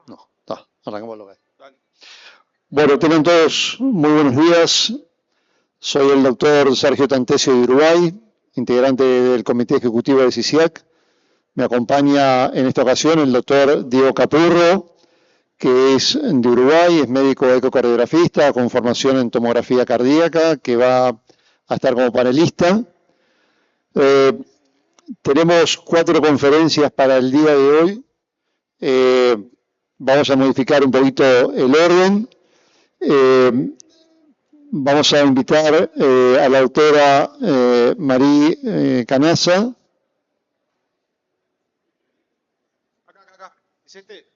No, está, arrancamos lo que hay. Bueno, tengan todos muy buenos días. Soy el doctor Sergio Tantesio de Uruguay, integrante del Comité Ejecutivo de CICIAC. Me acompaña en esta ocasión el doctor Diego Capurro, que es de Uruguay, es médico ecocardiografista con formación en tomografía cardíaca, que va a estar como panelista. Tenemos 4 conferencias para el día de hoy. Vamos a modificar un poquito el orden. Vamos a invitar a la doctora Marí Canaza. Acá, Vicente.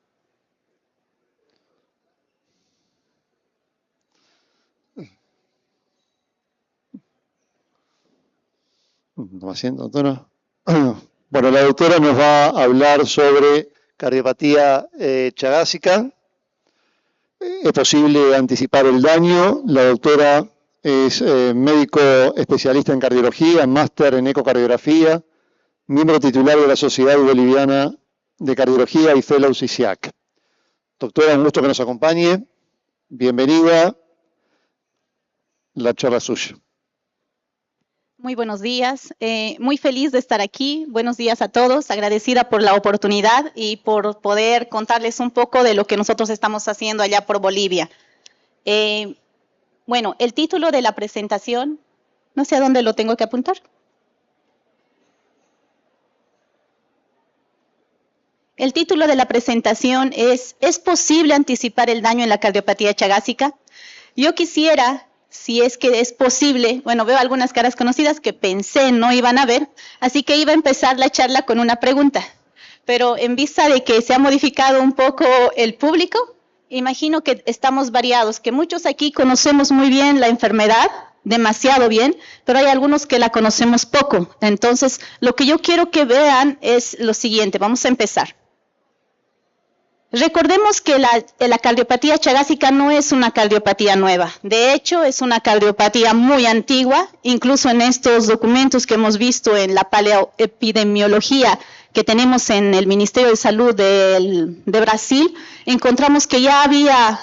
¿Estamos haciendo, doctora? Bueno, la doctora nos va a hablar sobre cardiopatía chagásica. Es posible anticipar el daño. La doctora es médico especialista en cardiología, máster en ecocardiografía, miembro titular de la Sociedad Boliviana de Cardiología y fellow CICIAC. Doctora, un gusto que nos acompañe. Bienvenida. La charla es suya. Muy buenos días, muy feliz de estar aquí. Buenos días a todos, agradecida por la oportunidad y por poder contarles un poco de lo que nosotros estamos haciendo allá por Bolivia. Bueno, el título de la presentación, no sé a dónde lo tengo que apuntar. El título de la presentación ¿es posible anticipar el daño en la cardiopatía chagásica? Yo quisiera, si es que es posible, bueno, veo algunas caras conocidas que pensé no iban a ver, así que iba a empezar la charla con una pregunta. Pero en vista de que se ha modificado un poco el público, imagino que estamos variados, que muchos aquí conocemos muy bien la enfermedad, demasiado bien, pero hay algunos que la conocemos poco. Entonces, lo que yo quiero que vean es lo siguiente, vamos a empezar. Recordemos que la cardiopatía chagásica no es una cardiopatía nueva. De hecho, es una cardiopatía muy antigua. Incluso en estos documentos que hemos visto en la paleoepidemiología que tenemos en el Ministerio de Salud de Brasil, encontramos que ya había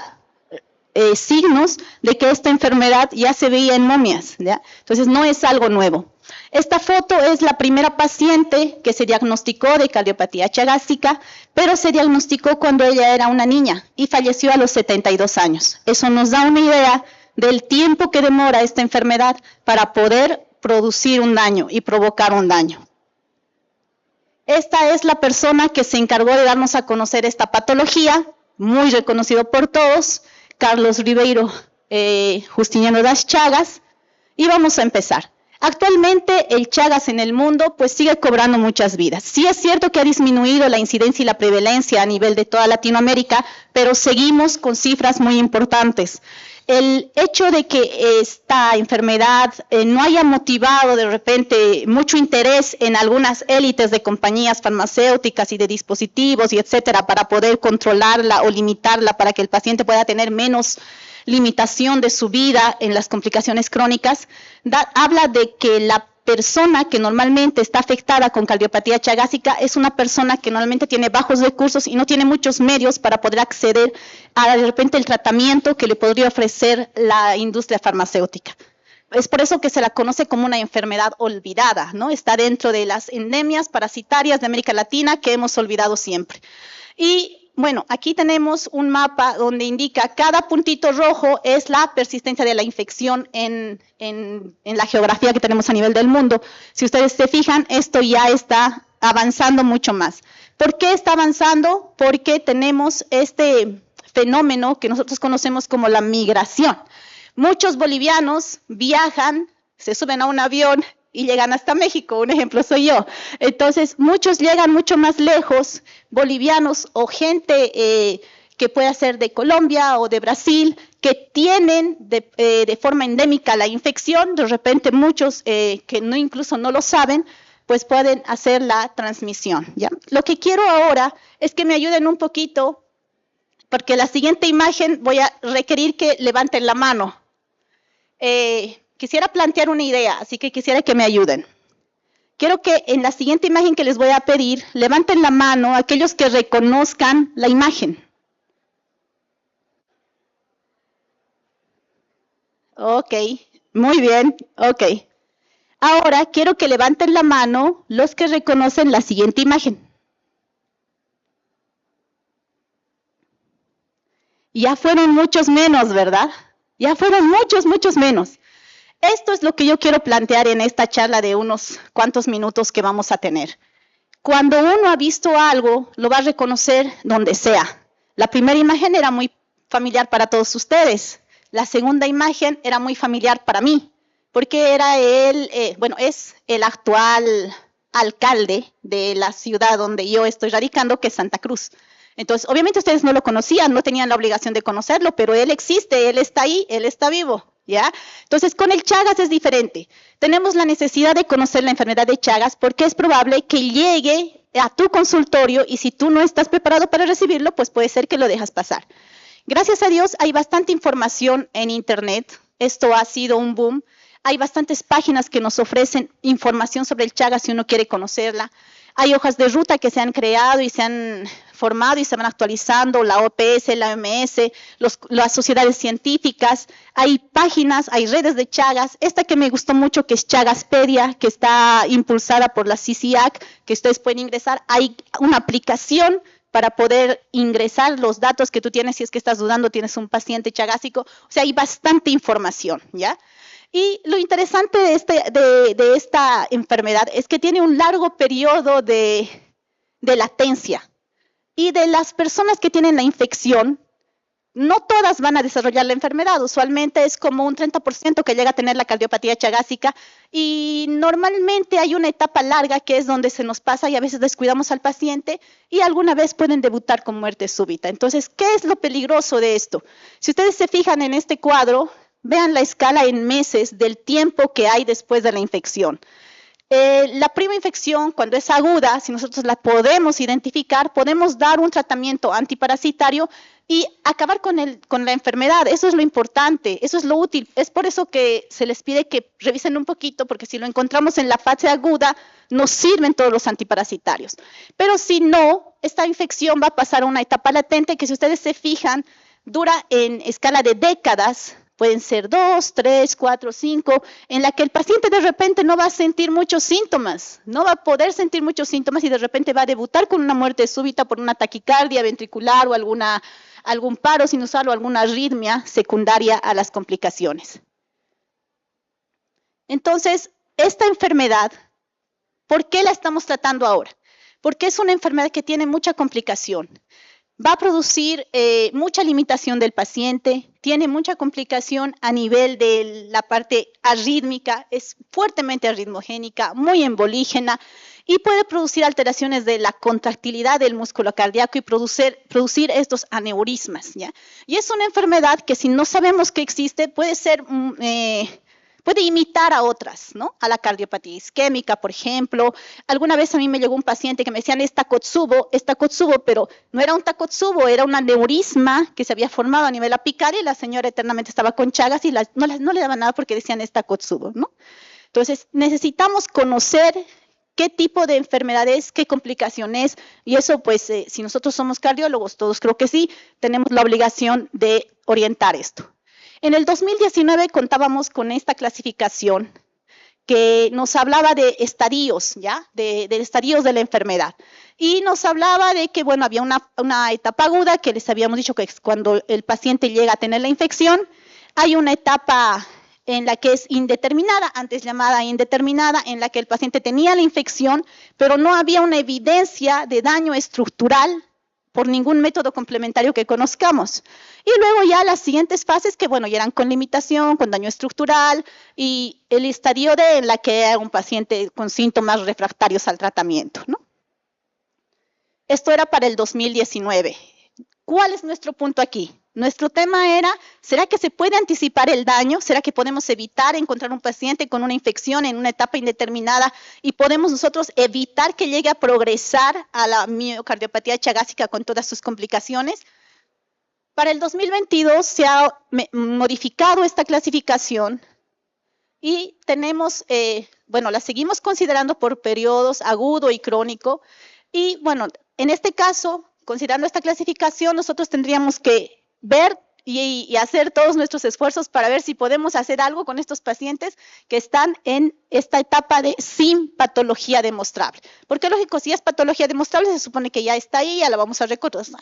signos de que esta enfermedad ya se veía en momias, ¿ya? Entonces, no es algo nuevo. Esta foto es la primera paciente que se diagnosticó de cardiopatía chagásica, pero se diagnosticó cuando ella era una niña y falleció a los 72 años. Eso nos da una idea del tiempo que demora esta enfermedad para poder producir un daño y provocar un daño. Esta es la persona que se encargó de darnos a conocer esta patología, muy reconocido por todos, Carlos Ribeiro Justiniano das Chagas, y vamos a empezar. Actualmente el Chagas en el mundo pues sigue cobrando muchas vidas. Sí es cierto que ha disminuido la incidencia y la prevalencia a nivel de toda Latinoamérica, pero seguimos con cifras muy importantes. El hecho de que esta enfermedad no haya motivado de repente mucho interés en algunas élites de compañías farmacéuticas y de dispositivos y etcétera para poder controlarla o limitarla para que el paciente pueda tener menos limitación de su vida en las complicaciones crónicas, habla de que la persona que normalmente está afectada con cardiopatía chagásica es una persona que normalmente tiene bajos recursos y no tiene muchos medios para poder acceder a de repente el tratamiento que le podría ofrecer la industria farmacéutica. Es por eso que se la conoce como una enfermedad olvidada, ¿no? Está dentro de las endemias parasitarias de América Latina que hemos olvidado siempre. Y bueno, aquí tenemos un mapa donde indica cada puntito rojo es la persistencia de la infección en la geografía que tenemos a nivel del mundo. Si ustedes se fijan, esto ya está avanzando mucho más. ¿Por qué está avanzando? Porque tenemos este fenómeno que nosotros conocemos como la migración. Muchos bolivianos viajan, se suben a un avión y llegan hasta México, un ejemplo soy yo. Entonces, muchos llegan mucho más lejos, bolivianos o gente que pueda ser de Colombia o de Brasil, que tienen de forma endémica la infección, de repente muchos que no, incluso no lo saben, pues pueden hacer la transmisión, ¿ya? Lo que quiero ahora es que me ayuden un poquito, porque la siguiente imagen voy a requerir que levanten la mano. Quisiera plantear una idea, así que quisiera que me ayuden. quiero que en la siguiente imagen que les voy a pedir, levanten la mano aquellos que reconozcan la imagen. Ok, muy bien, ok. Ahora quiero que levanten la mano los que reconocen la siguiente imagen. Ya fueron muchos menos, ¿verdad? Ya fueron muchos menos. Esto es lo que yo quiero plantear en esta charla de unos cuantos minutos que vamos a tener. Cuando uno ha visto algo, lo va a reconocer donde sea. La primera imagen era muy familiar para todos ustedes. La segunda imagen era muy familiar para mí, porque era es el actual alcalde de la ciudad donde yo estoy radicando, que es Santa Cruz. Entonces, obviamente ustedes no lo conocían, no tenían la obligación de conocerlo, pero él existe, él está ahí, él está vivo, ¿ya? Entonces, con el Chagas es diferente. Tenemos la necesidad de conocer la enfermedad de Chagas porque es probable que llegue a tu consultorio y si tú no estás preparado para recibirlo, pues puede ser que lo dejas pasar. Gracias a Dios hay bastante información en Internet. Esto ha sido un boom. Hay bastantes páginas que nos ofrecen información sobre el Chagas si uno quiere conocerla. Hay hojas de ruta que se han creado y se han formado y se van actualizando, la OPS, la OMS, las sociedades científicas. Hay páginas, hay redes de Chagas. Esta que me gustó mucho, que es Chagaspedia, que está impulsada por la CICIAC, que ustedes pueden ingresar. Hay una aplicación para poder ingresar los datos que tú tienes si es que estás dudando, tienes un paciente chagásico. O sea, hay bastante información, ¿ya? Y lo interesante de esta enfermedad es que tiene un largo periodo de latencia. Y de las personas que tienen la infección, no todas van a desarrollar la enfermedad. Usualmente es como un 30% que llega a tener la cardiopatía chagásica y normalmente hay una etapa larga que es donde se nos pasa y a veces descuidamos al paciente y alguna vez pueden debutar con muerte súbita. Entonces, ¿qué es lo peligroso de esto? Si ustedes se fijan en este cuadro, vean la escala en meses del tiempo que hay después de la infección. La prima infección, cuando es aguda, si nosotros la podemos identificar, podemos dar un tratamiento antiparasitario y acabar con la enfermedad. Eso es lo importante, eso es lo útil. Es por eso que se les pide que revisen un poquito, porque si lo encontramos en la fase aguda, nos sirven todos los antiparasitarios. Pero si no, esta infección va a pasar a una etapa latente que, si ustedes se fijan, dura en escala de décadas. Pueden ser 2, 3, 4, 5, en la que el paciente de repente no va a sentir muchos síntomas, no va a poder sentir muchos síntomas y de repente va a debutar con una muerte súbita por una taquicardia ventricular o algún paro sinusal o alguna arritmia secundaria a las complicaciones. Entonces, esta enfermedad, ¿por qué la estamos tratando ahora? Porque es una enfermedad que tiene mucha complicación. Va a producir mucha limitación del paciente, tiene mucha complicación a nivel de la parte arrítmica, es fuertemente arritmogénica, muy embolígena y puede producir alteraciones de la contractilidad del músculo cardíaco y producir estos aneurismas, ¿ya? Y es una enfermedad que, si no sabemos que existe, puede imitar a otras, ¿no? A la cardiopatía isquémica, por ejemplo. Alguna vez a mí me llegó un paciente que me decían es Takotsubo, pero no era un Takotsubo, era un aneurisma que se había formado a nivel apical y la señora eternamente estaba con Chagas y no le daba nada porque decían es Takotsubo, ¿no? Entonces, necesitamos conocer qué tipo de enfermedad es, qué complicación es, y eso, pues, si nosotros somos cardiólogos, todos creo que sí, tenemos la obligación de orientar esto. En el 2019 contábamos con esta clasificación que nos hablaba de estadios, ¿ya? De estadios de la enfermedad. Y nos hablaba de que, bueno, había una etapa aguda, que les habíamos dicho que es cuando el paciente llega a tener la infección. Hay una etapa en la que es indeterminada, antes llamada indeterminada, en la que el paciente tenía la infección, pero no había una evidencia de daño estructural por ningún método complementario que conozcamos. Y luego ya las siguientes fases que, bueno, ya eran con limitación, con daño estructural, y el estadio D, en la que era un paciente con síntomas refractarios al tratamiento, ¿no? Esto era para el 2019. ¿Cuál es nuestro punto aquí? Nuestro tema era, ¿será que se puede anticipar el daño? ¿Será que podemos evitar encontrar un paciente con una infección en una etapa indeterminada y podemos nosotros evitar que llegue a progresar a la miocardiopatía chagásica con todas sus complicaciones? Para el 2022 se ha modificado esta clasificación y tenemos bueno, la seguimos considerando por periodos agudo y crónico. Y bueno, en este caso, considerando esta clasificación, nosotros tendríamos que ver y hacer todos nuestros esfuerzos para ver si podemos hacer algo con estos pacientes que están en esta etapa de sin patología demostrable. Porque lógico, si es patología demostrable, se supone que ya está ahí, ya la vamos a reconocer.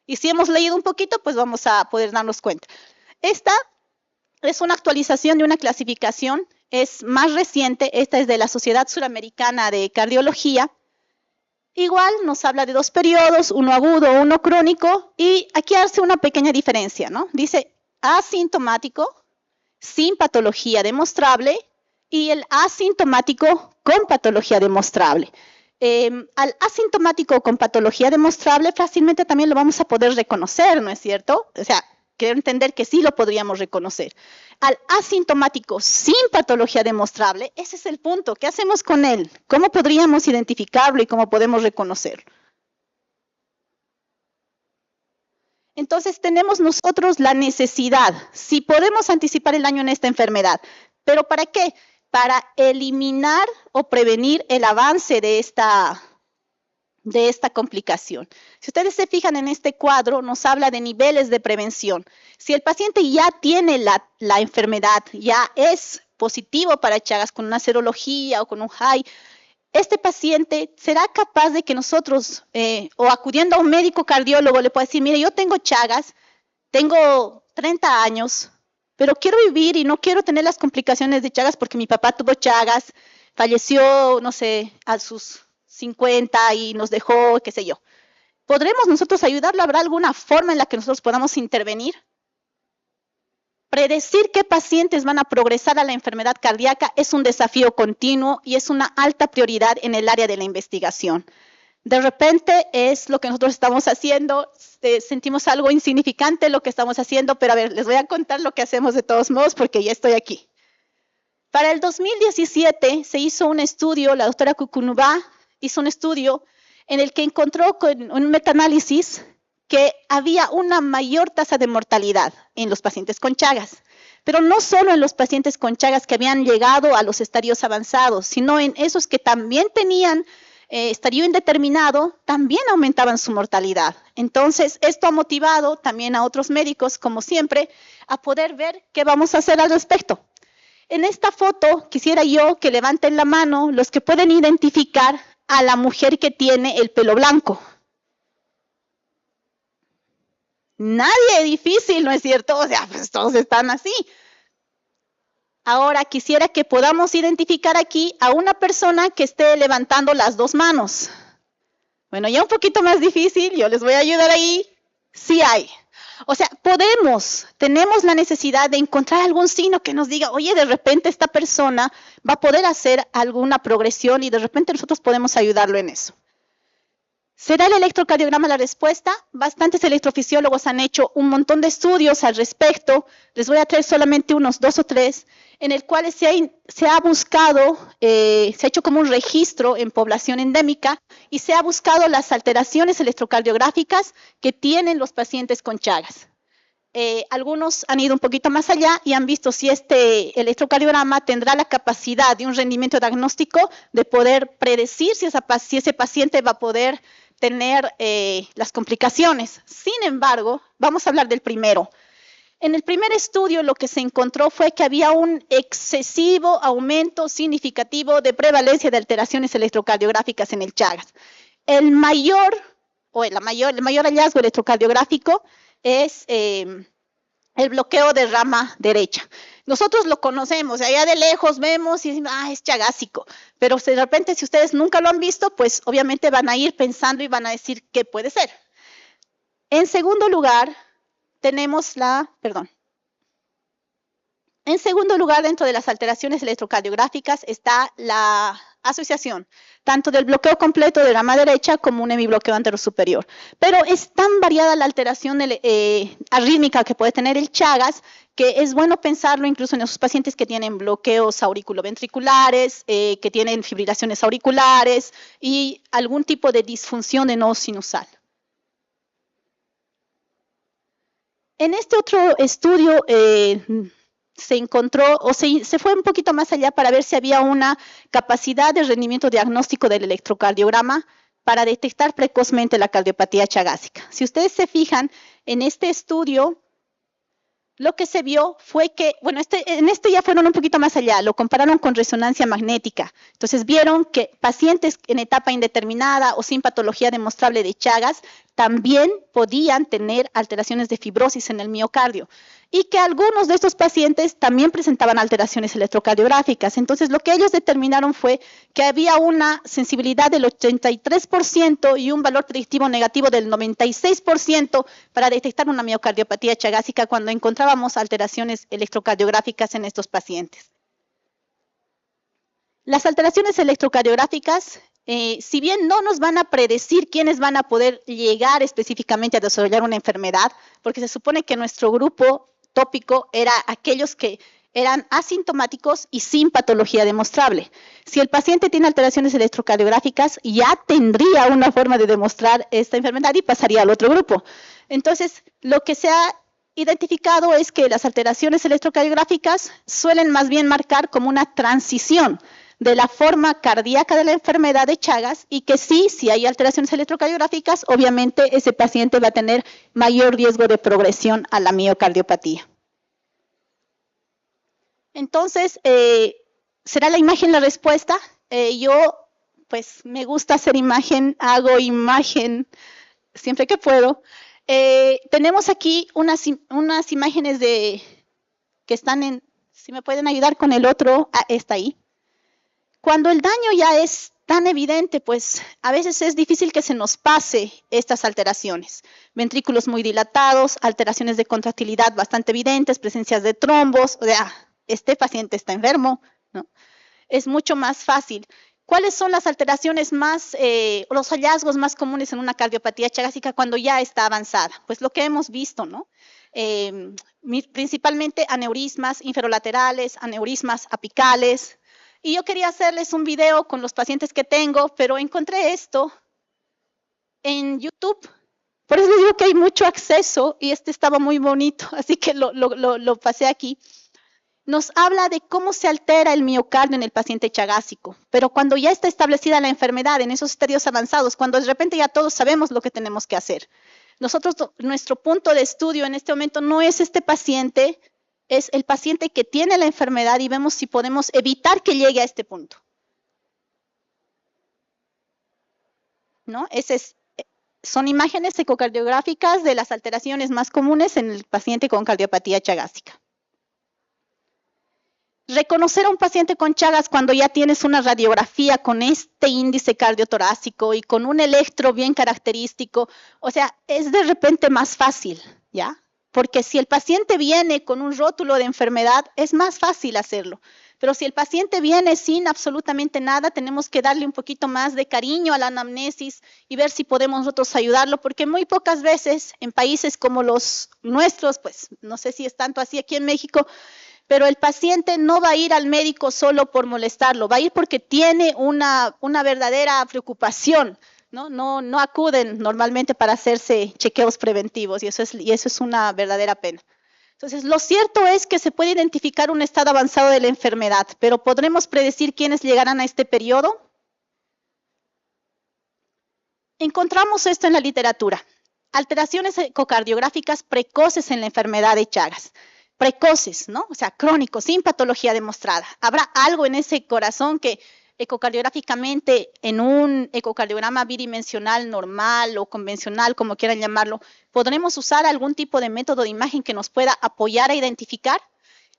Y si hemos leído un poquito, pues vamos a poder darnos cuenta. Esta es una actualización de una clasificación, es más reciente, esta es de la Sociedad Suramericana de Cardiología. Igual nos habla de dos periodos, uno agudo, uno crónico, y aquí hace una pequeña diferencia, ¿no? Dice asintomático, sin patología demostrable, y el asintomático con patología demostrable. Al asintomático con patología demostrable fácilmente también lo vamos a poder reconocer, ¿no es cierto? O sea, quiero entender que sí lo podríamos reconocer. Al asintomático sin patología demostrable, ese es el punto. ¿Qué hacemos con él? ¿Cómo podríamos identificarlo y cómo podemos reconocerlo? Entonces tenemos nosotros la necesidad, si podemos anticipar el daño en esta enfermedad, ¿pero para qué? Para eliminar o prevenir el avance de esta complicación. Si ustedes se fijan en este cuadro, nos habla de niveles de prevención. Si el paciente ya tiene la enfermedad, ya es positivo para Chagas con una serología o con un HAI, este paciente será capaz de que nosotros, o acudiendo a un médico cardiólogo, le pueda decir, mire, yo tengo Chagas, tengo 30 años, pero quiero vivir y no quiero tener las complicaciones de Chagas porque mi papá tuvo Chagas, falleció, no sé, a sus 50 y nos dejó, qué sé yo. ¿Podremos nosotros ayudarlo? ¿Habrá alguna forma en la que nosotros podamos intervenir? Predecir qué pacientes van a progresar a la enfermedad cardíaca es un desafío continuo y es una alta prioridad en el área de la investigación. De repente es lo que nosotros estamos haciendo, sentimos algo insignificante lo que estamos haciendo, pero a ver, les voy a contar lo que hacemos de todos modos porque ya estoy aquí. Para el 2017 se hizo un estudio, la doctora Cucunubá hizo un estudio en el que encontró con un metaanálisis que había una mayor tasa de mortalidad en los pacientes con Chagas, pero no solo en los pacientes con Chagas que habían llegado a los estadios avanzados, sino en esos que también tenían estadio indeterminado, también aumentaban su mortalidad. Entonces, esto ha motivado también a otros médicos, como siempre, a poder ver qué vamos a hacer al respecto. En esta foto quisiera yo que levanten la mano los que pueden identificar a la mujer que tiene el pelo blanco. Nadie, difícil, ¿no es cierto? O sea, pues todos están así. Ahora quisiera que podamos identificar aquí a una persona que esté levantando las dos manos. Bueno, ya un poquito más difícil, yo les voy a ayudar ahí. Sí hay. O sea, tenemos la necesidad de encontrar algún signo que nos diga, oye, de repente esta persona va a poder hacer alguna progresión y de repente nosotros podemos ayudarlo en eso. ¿Será el electrocardiograma la respuesta? Bastantes electrofisiólogos han hecho un montón de estudios al respecto. Les voy a traer solamente unos 2 o 3, en el cual se ha buscado, se ha hecho como un registro en población endémica y se ha buscado las alteraciones electrocardiográficas que tienen los pacientes con Chagas. Algunos han ido un poquito más allá y han visto si este electrocardiograma tendrá la capacidad de un rendimiento diagnóstico de poder predecir si ese paciente va a poder tener las complicaciones. Sin embargo, vamos a hablar del primero. En el primer estudio lo que se encontró fue que había un excesivo aumento significativo de prevalencia de alteraciones electrocardiográficas en el Chagas. El mayor hallazgo electrocardiográfico es el bloqueo de rama derecha. Nosotros lo conocemos, allá de lejos vemos y decimos, es chagásico, pero de repente si ustedes nunca lo han visto, pues obviamente van a ir pensando y van a decir qué puede ser. En segundo lugar, tenemos En segundo lugar, dentro de las alteraciones electrocardiográficas está la asociación tanto del bloqueo completo de rama derecha como un hemibloqueo anterosuperior. Pero es tan variada la alteración arrítmica que puede tener el Chagas que es bueno pensarlo incluso en esos pacientes que tienen bloqueos auriculoventriculares, que tienen fibrilaciones auriculares y algún tipo de disfunción de nodo sinusal. En este otro estudio se encontró o se fue un poquito más allá para ver si había una capacidad de rendimiento diagnóstico del electrocardiograma para detectar precozmente la cardiopatía chagásica. Si ustedes se fijan en este estudio, lo que se vio fue que, bueno, en este ya fueron un poquito más allá, lo compararon con resonancia magnética. Entonces vieron que pacientes en etapa indeterminada o sin patología demostrable de Chagas también podían tener alteraciones de fibrosis en el miocardio y que algunos de estos pacientes también presentaban alteraciones electrocardiográficas. Entonces lo que ellos determinaron fue que había una sensibilidad del 83% y un valor predictivo negativo del 96% para detectar una miocardiopatía chagásica cuando encontrábamos alteraciones electrocardiográficas en estos pacientes. Las alteraciones electrocardiográficas, si bien no nos van a predecir quiénes van a poder llegar específicamente a desarrollar una enfermedad, porque se supone que nuestro grupo tópico era aquellos que eran asintomáticos y sin patología demostrable. Si el paciente tiene alteraciones electrocardiográficas, ya tendría una forma de demostrar esta enfermedad y pasaría al otro grupo. Entonces, lo que se ha identificado es que las alteraciones electrocardiográficas suelen más bien marcar como una transición de la forma cardíaca de la enfermedad de Chagas y que sí, si hay alteraciones electrocardiográficas, obviamente ese paciente va a tener mayor riesgo de progresión a la miocardiopatía. Entonces, ¿será la imagen la respuesta? Yo, pues, me gusta hacer imagen, hago imagen siempre que puedo. Tenemos aquí unas imágenes que están en, si me pueden ayudar con el otro, está ahí. Cuando el daño ya es tan evidente, pues a veces es difícil que se nos pase estas alteraciones. Ventrículos muy dilatados, alteraciones de contractilidad bastante evidentes, presencias de trombos, o sea, este paciente está enfermo, ¿no? Es mucho más fácil. ¿Cuáles son las alteraciones más, los hallazgos más comunes en una cardiopatía chagásica cuando ya está avanzada? Pues lo que hemos visto, ¿no? Principalmente aneurismas inferolaterales, aneurismas apicales. Y yo quería hacerles un video con los pacientes que tengo, pero encontré esto en YouTube. Por eso les digo que hay mucho acceso y este estaba muy bonito, así que lo pasé aquí. Nos habla de cómo se altera el miocardio en el paciente chagásico, pero cuando ya está establecida la enfermedad en esos estadios avanzados, cuando de repente ya todos sabemos lo que tenemos que hacer. Nosotros, nuestro punto de estudio en este momento no es este paciente, es el paciente que tiene la enfermedad y vemos si podemos evitar que llegue a este punto. ¿No? Son imágenes ecocardiográficas de las alteraciones más comunes en el paciente con cardiopatía chagásica. Reconocer a un paciente con Chagas cuando ya tienes una radiografía con este índice cardiotorácico y con un electro bien característico, o sea, es de repente más fácil, ¿ya? Porque si el paciente viene con un rótulo de enfermedad, es más fácil hacerlo. Pero si el paciente viene sin absolutamente nada, tenemos que darle un poquito más de cariño a la anamnesis y ver si podemos nosotros ayudarlo, porque muy pocas veces en países como los nuestros, pues no sé si es tanto así aquí en México, pero el paciente no va a ir al médico solo por molestarlo, va a ir porque tiene una verdadera preocupación. No acuden normalmente para hacerse chequeos preventivos y eso es una verdadera pena. Entonces, lo cierto es que se puede identificar un estado avanzado de la enfermedad, pero ¿podremos predecir quiénes llegarán a este periodo? Encontramos esto en la literatura. Alteraciones ecocardiográficas precoces en la enfermedad de Chagas. Precoces, ¿no? O sea, crónicos, sin patología demostrada. ¿Habrá algo en ese corazón que ecocardiográficamente en un ecocardiograma bidimensional normal o convencional, como quieran llamarlo, podremos usar algún tipo de método de imagen que nos pueda apoyar a identificar?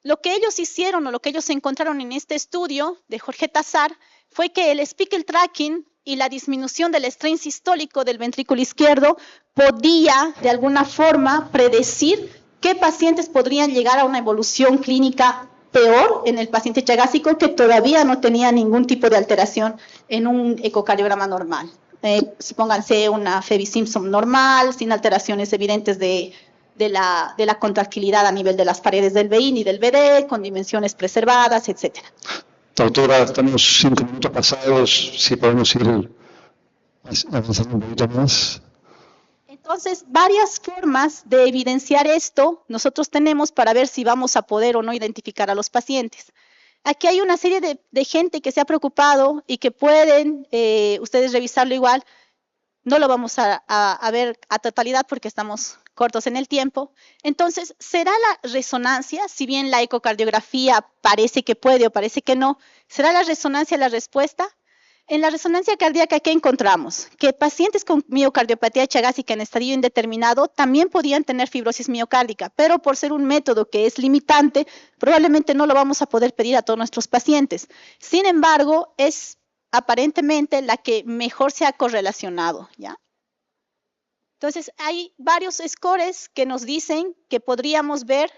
Lo que ellos hicieron o lo que ellos encontraron en este estudio de Jorge Tazar fue que el speckle tracking y la disminución del strain sistólico del ventrículo izquierdo podía de alguna forma predecir qué pacientes podrían llegar a una evolución clínica peor en el paciente chagásico que todavía no tenía ningún tipo de alteración en un ecocardiograma normal. Supónganse una Febby-Simpson normal, sin alteraciones evidentes de la contractilidad a nivel de las paredes del VI ni del VD, con dimensiones preservadas, etc. Doctora, tenemos 5 minutos pasados, si podemos ir avanzando un poquito más. Entonces, varias formas de evidenciar esto nosotros tenemos para ver si vamos a poder o no identificar a los pacientes. Aquí hay una serie de gente que se ha preocupado y que pueden ustedes revisarlo igual. No lo vamos a ver a totalidad porque estamos cortos en el tiempo. Entonces, ¿será la resonancia, si bien la ecocardiografía parece que puede o parece que no, será la resonancia la respuesta? En la resonancia cardíaca, ¿qué encontramos? Que pacientes con miocardiopatía chagásica en estadio indeterminado también podían tener fibrosis miocárdica, pero por ser un método que es limitante, probablemente no lo vamos a poder pedir a todos nuestros pacientes. Sin embargo, es aparentemente la que mejor se ha correlacionado, ¿ya? Entonces, hay varios scores que nos dicen que podríamos ver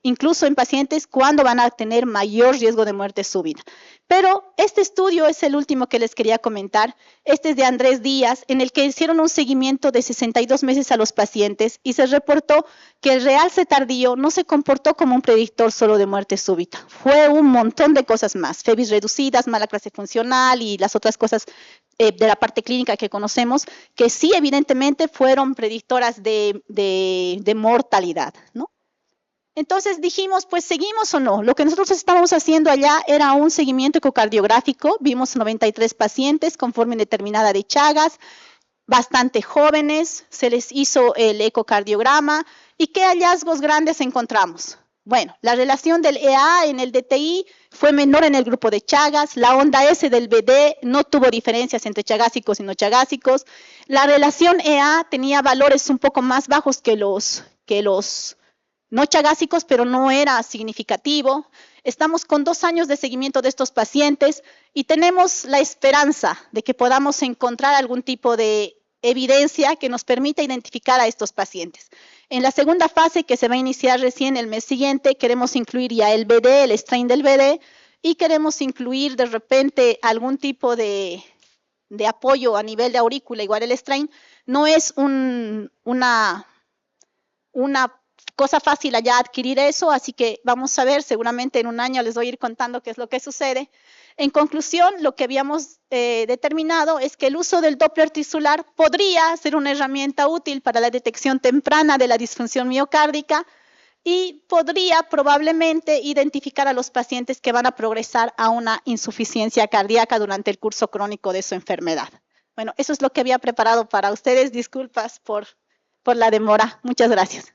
incluso en pacientes cuando van a tener mayor riesgo de muerte súbita. Pero este estudio es el último que les quería comentar. Este es de Andrés Díaz, en el que hicieron un seguimiento de 62 meses a los pacientes y se reportó que el realce tardío no se comportó como un predictor solo de muerte súbita. Fue un montón de cosas más, FEBIS reducidas, mala clase funcional y las otras cosas de la parte clínica que conocemos, que sí evidentemente fueron predictoras de mortalidad, ¿no? Entonces dijimos, pues, ¿seguimos o no? Lo que nosotros estábamos haciendo allá era un seguimiento ecocardiográfico. Vimos 93 pacientes con forma indeterminada de Chagas, bastante jóvenes, se les hizo el ecocardiograma. ¿Y qué hallazgos grandes encontramos? Bueno, la relación del EA en el DTI fue menor en el grupo de Chagas, la onda S del BD no tuvo diferencias entre chagásicos y no chagásicos, la relación EA tenía valores un poco más bajos que los no chagásicos, pero no era significativo. Estamos con 2 años de seguimiento de estos pacientes y tenemos la esperanza de que podamos encontrar algún tipo de evidencia que nos permita identificar a estos pacientes. En la segunda fase, que se va a iniciar recién el mes siguiente, queremos incluir ya el BD, el strain del BD, y queremos incluir de repente algún tipo de apoyo a nivel de aurícula, igual el strain. No es una cosa fácil allá adquirir eso, así que vamos a ver, seguramente en un año les voy a ir contando qué es lo que sucede. En conclusión, lo que habíamos determinado es que el uso del Doppler tisular podría ser una herramienta útil para la detección temprana de la disfunción miocárdica y podría probablemente identificar a los pacientes que van a progresar a una insuficiencia cardíaca durante el curso crónico de su enfermedad. Bueno, eso es lo que había preparado para ustedes. Disculpas por la demora. Muchas gracias.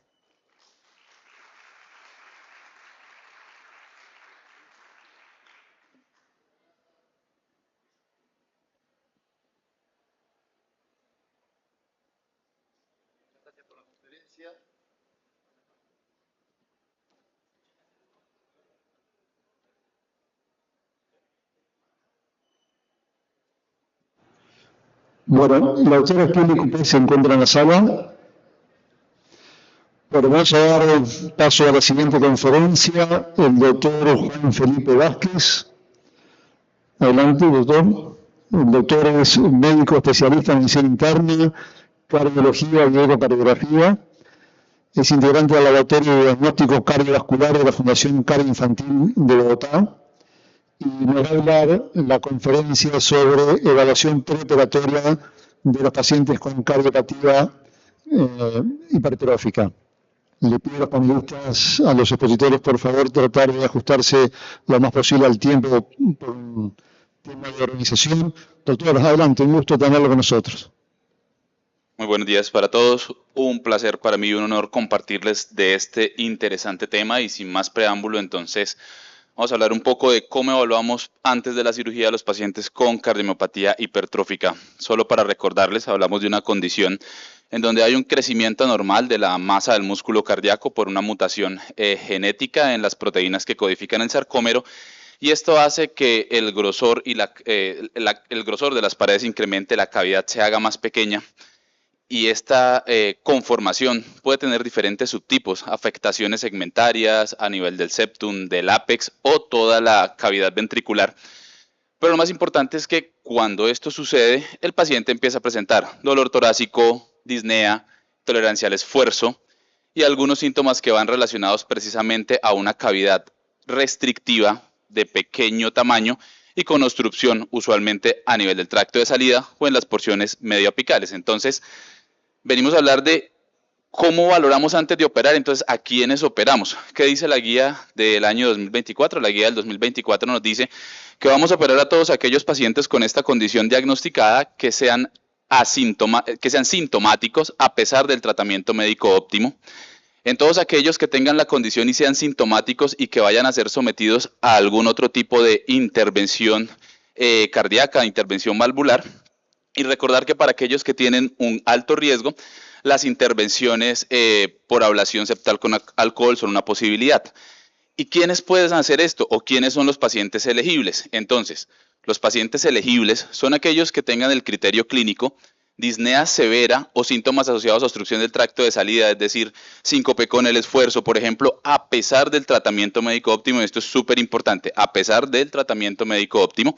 Bueno, la doctora Kelly Coupé se encuentra en la sala. Bueno, vamos a dar paso a la siguiente conferencia, el doctor Juan Felipe Vázquez. Adelante, doctor. El doctor es médico especialista en medicina interna, cardiología y ecocardiografía. Es integrante del Laboratorio de Diagnóstico Cardiovascular de la Fundación Cardioinfantil de Bogotá. Y nos va a hablar en la conferencia sobre evaluación preoperatoria de los pacientes con cardiopatía hipertrófica. Le pido a los panelistas, a los expositores, por favor, tratar de ajustarse lo más posible al tiempo por un tema de organización. Doctor, adelante, un gusto tenerlo con nosotros. Muy buenos días para todos. Un placer para mí y un honor compartirles de este interesante tema. Y sin más preámbulo, entonces, vamos a hablar un poco de cómo evaluamos antes de la cirugía a los pacientes con cardiomiopatía hipertrófica. Solo para recordarles, hablamos de una condición en donde hay un crecimiento anormal de la masa del músculo cardíaco por una mutación genética en las proteínas que codifican el sarcómero, y esto hace que el grosor, el grosor de las paredes incremente, la cavidad se haga más pequeña, y esta conformación puede tener diferentes subtipos, afectaciones segmentarias a nivel del septum, del ápex o toda la cavidad ventricular. Pero lo más importante es que cuando esto sucede, el paciente empieza a presentar dolor torácico, disnea, tolerancia al esfuerzo y algunos síntomas que van relacionados precisamente a una cavidad restrictiva de pequeño tamaño y con obstrucción usualmente a nivel del tracto de salida o en las porciones medioapicales. Entonces, venimos a hablar de cómo valoramos antes de operar, entonces a quiénes operamos. ¿Qué dice la guía del año 2024? La guía del 2024 nos dice que vamos a operar a todos aquellos pacientes con esta condición diagnosticada que sean sintomáticos a pesar del tratamiento médico óptimo. En todos aquellos que tengan la condición y sean sintomáticos y que vayan a ser sometidos a algún otro tipo de intervención cardíaca, intervención valvular. Y recordar que para aquellos que tienen un alto riesgo, las intervenciones por ablación septal con alcohol son una posibilidad. ¿Y quiénes pueden hacer esto? ¿O quiénes son los pacientes elegibles? Entonces, los pacientes elegibles son aquellos que tengan el criterio clínico disnea severa o síntomas asociados a obstrucción del tracto de salida, es decir, síncope con el esfuerzo, por ejemplo, a pesar del tratamiento médico óptimo. Esto es súper importante, a pesar del tratamiento médico óptimo.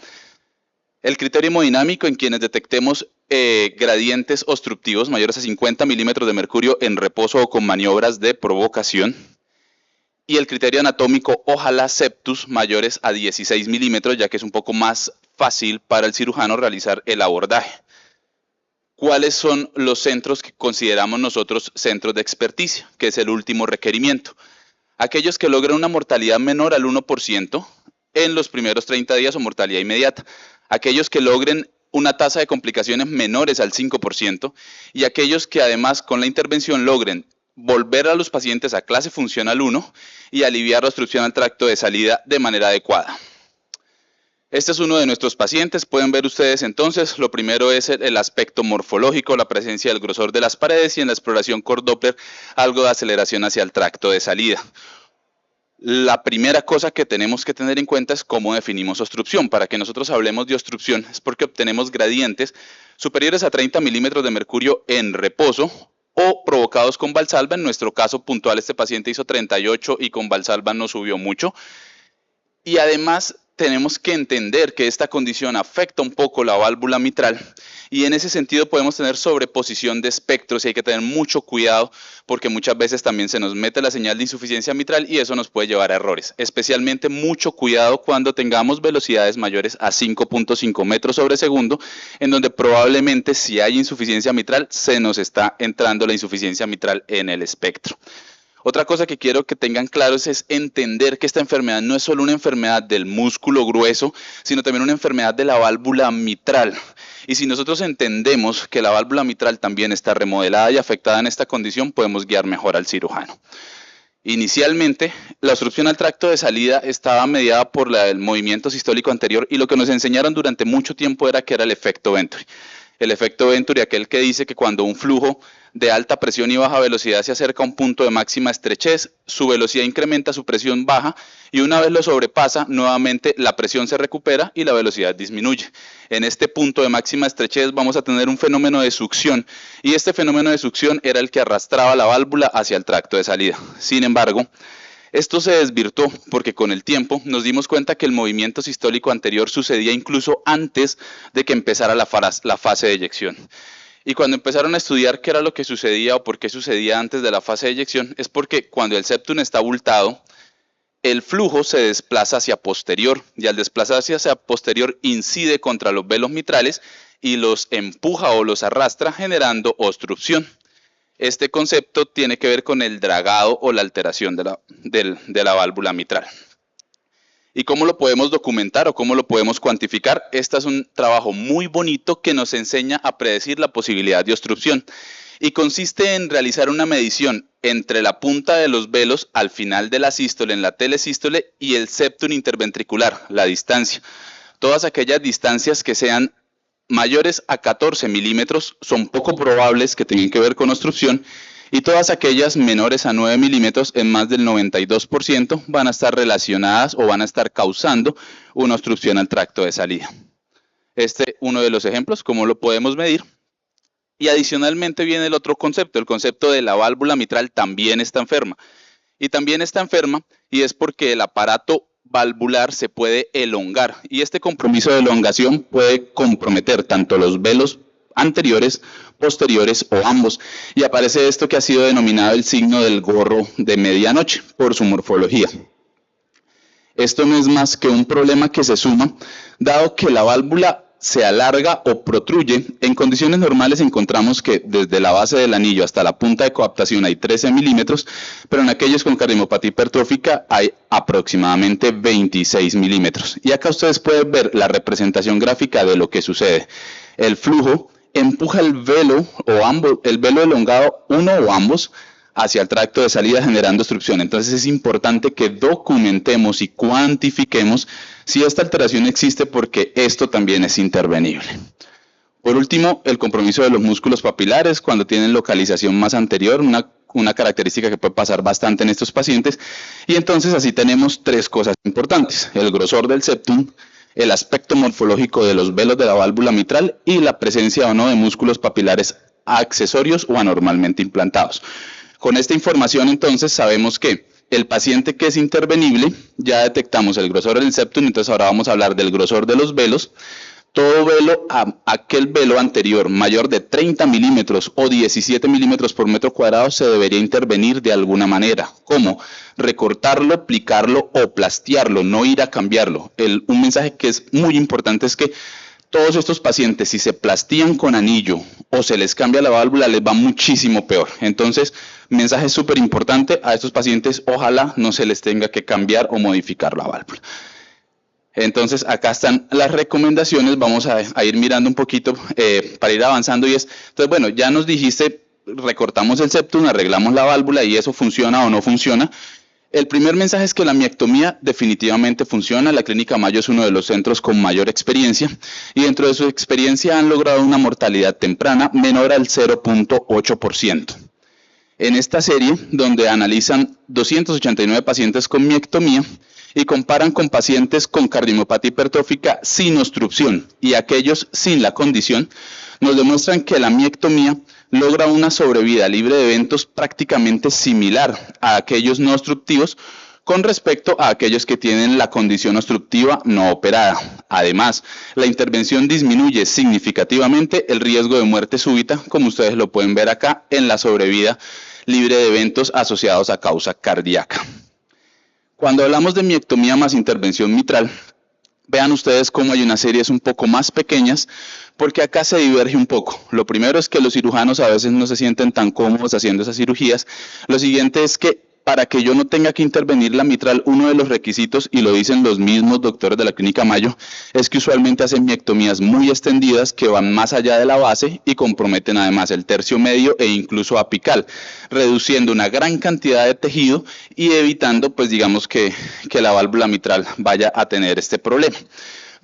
El criterio hemodinámico en quienes detectemos gradientes obstructivos mayores a 50 milímetros de mercurio en reposo o con maniobras de provocación. Y el criterio anatómico ojalá septus mayores a 16 milímetros, ya que es un poco más fácil para el cirujano realizar el abordaje. ¿Cuáles son los centros que consideramos nosotros centros de experticia? Que es el último requerimiento. Aquellos que logren una mortalidad menor al 1% en los primeros 30 días o mortalidad inmediata. Aquellos que logren una tasa de complicaciones menores al 5% y aquellos que además con la intervención logren volver a los pacientes a clase funcional 1 y aliviar la obstrucción al tracto de salida de manera adecuada. Este es uno de nuestros pacientes. Pueden ver ustedes entonces, lo primero es el aspecto morfológico, la presencia del grosor de las paredes y en la exploración core Doppler algo de aceleración hacia el tracto de salida. La primera cosa que tenemos que tener en cuenta es cómo definimos obstrucción. Para que nosotros hablemos de obstrucción es porque obtenemos gradientes superiores a 30 milímetros de mercurio en reposo o provocados con Valsalva. En nuestro caso puntual este paciente hizo 38 y con Valsalva no subió mucho. Y además tenemos que entender que esta condición afecta un poco la válvula mitral y en ese sentido podemos tener sobreposición de espectros y hay que tener mucho cuidado porque muchas veces también se nos mete la señal de insuficiencia mitral y eso nos puede llevar a errores. Especialmente mucho cuidado cuando tengamos velocidades mayores a 5.5 metros sobre segundo, en donde probablemente si hay insuficiencia mitral se nos está entrando la insuficiencia mitral en el espectro. Otra cosa que quiero que tengan claros es entender que esta enfermedad no es solo una enfermedad del músculo grueso, sino también una enfermedad de la válvula mitral. Y si nosotros entendemos que la válvula mitral también está remodelada y afectada en esta condición, podemos guiar mejor al cirujano. Inicialmente, la obstrucción al tracto de salida estaba mediada por el movimiento sistólico anterior y lo que nos enseñaron durante mucho tiempo era que era el efecto Venturi. El efecto Venturi, aquel que dice que cuando un flujo de alta presión y baja velocidad se acerca a un punto de máxima estrechez, su velocidad incrementa, su presión baja y una vez lo sobrepasa, nuevamente la presión se recupera y la velocidad disminuye. En este punto de máxima estrechez vamos a tener un fenómeno de succión y este fenómeno de succión era el que arrastraba la válvula hacia el tracto de salida. Sin embargo, esto se desvirtuó porque con el tiempo nos dimos cuenta que el movimiento sistólico anterior sucedía incluso antes de que empezara la fase de eyección. Y cuando empezaron a estudiar qué era lo que sucedía o por qué sucedía antes de la fase de eyección, es porque cuando el septum está abultado, el flujo se desplaza hacia posterior y al desplazarse hacia posterior incide contra los velos mitrales y los empuja o los arrastra generando obstrucción. Este concepto tiene que ver con el dragado o la alteración de la válvula mitral. ¿Y cómo lo podemos documentar o cómo lo podemos cuantificar? Este es un trabajo muy bonito que nos enseña a predecir la posibilidad de obstrucción y consiste en realizar una medición entre la punta de los velos al final de la sístole, en la telesístole, y el septum interventricular, la distancia. Todas aquellas distancias que sean mayores a 14 milímetros son poco probables que tengan que ver con obstrucción y todas aquellas menores a 9 milímetros en más del 92% van a estar relacionadas o van a estar causando una obstrucción al tracto de salida. Este es uno de los ejemplos, cómo lo podemos medir. Y adicionalmente viene el otro concepto, el concepto de la válvula mitral también está enferma. Y también está enferma y es porque el aparato valvular se puede elongar y este compromiso de elongación puede comprometer tanto los velos anteriores, posteriores o ambos. Y aparece esto que ha sido denominado el signo del gorro de medianoche por su morfología. Esto no es más que un problema que se suma, dado que la válvula se alarga o protruye. En condiciones normales encontramos que desde la base del anillo hasta la punta de coaptación hay 13 milímetros, pero en aquellos con cardiomopatía hipertrófica hay aproximadamente 26 milímetros. Y acá ustedes pueden ver la representación gráfica de lo que sucede. El flujo empuja el velo o ambos, el velo elongado, uno o ambos, hacia el tracto de salida generando obstrucción. Entonces es importante que documentemos y cuantifiquemos si esta alteración existe, porque esto también es intervenible. Por último, el compromiso de los músculos papilares cuando tienen localización más anterior, una característica que puede pasar bastante en estos pacientes. Y entonces así tenemos tres cosas importantes: el grosor del septum, el aspecto morfológico de los velos de la válvula mitral y la presencia o no de músculos papilares accesorios o anormalmente implantados. Con esta información entonces sabemos que el paciente que es intervenible, ya detectamos el grosor del septum, entonces ahora vamos a hablar del grosor de los velos. Todo velo, aquel velo anterior mayor de 30 milímetros o 17 milímetros por metro cuadrado se debería intervenir de alguna manera. ¿Cómo? Recortarlo, aplicarlo o plastearlo, no ir a cambiarlo. Un mensaje que es muy importante es que todos estos pacientes, si se plastían con anillo o se les cambia la válvula, les va muchísimo peor. Entonces, mensaje súper importante a estos pacientes: ojalá no se les tenga que cambiar o modificar la válvula. Entonces, acá están las recomendaciones. Vamos a ir mirando un poquito para ir avanzando. Entonces, bueno, ya nos dijiste, recortamos el septum, arreglamos la válvula y eso funciona o no funciona. El primer mensaje es que la miectomía definitivamente funciona. La Clínica Mayo es uno de los centros con mayor experiencia y dentro de su experiencia han logrado una mortalidad temprana menor al 0.8%. En esta serie, donde analizan 289 pacientes con miectomía y comparan con pacientes con cardiomopatía hipertrófica sin obstrucción y aquellos sin la condición, nos demuestran que la miectomía logra una sobrevida libre de eventos prácticamente similar a aquellos no obstructivos con respecto a aquellos que tienen la condición obstructiva no operada. Además, la intervención disminuye significativamente el riesgo de muerte súbita, como ustedes lo pueden ver acá en la sobrevida libre de eventos asociados a causa cardíaca. Cuando hablamos de miectomía más intervención mitral, vean ustedes cómo hay unas series un poco más pequeñas, porque acá se diverge un poco. Lo primero es que los cirujanos a veces no se sienten tan cómodos haciendo esas cirugías. Lo siguiente es que para que yo no tenga que intervenir la mitral, uno de los requisitos, y lo dicen los mismos doctores de la Clínica Mayo, es que usualmente hacen miectomías muy extendidas que van más allá de la base y comprometen además el tercio medio e incluso apical, reduciendo una gran cantidad de tejido y evitando, pues digamos, que la válvula mitral vaya a tener este problema.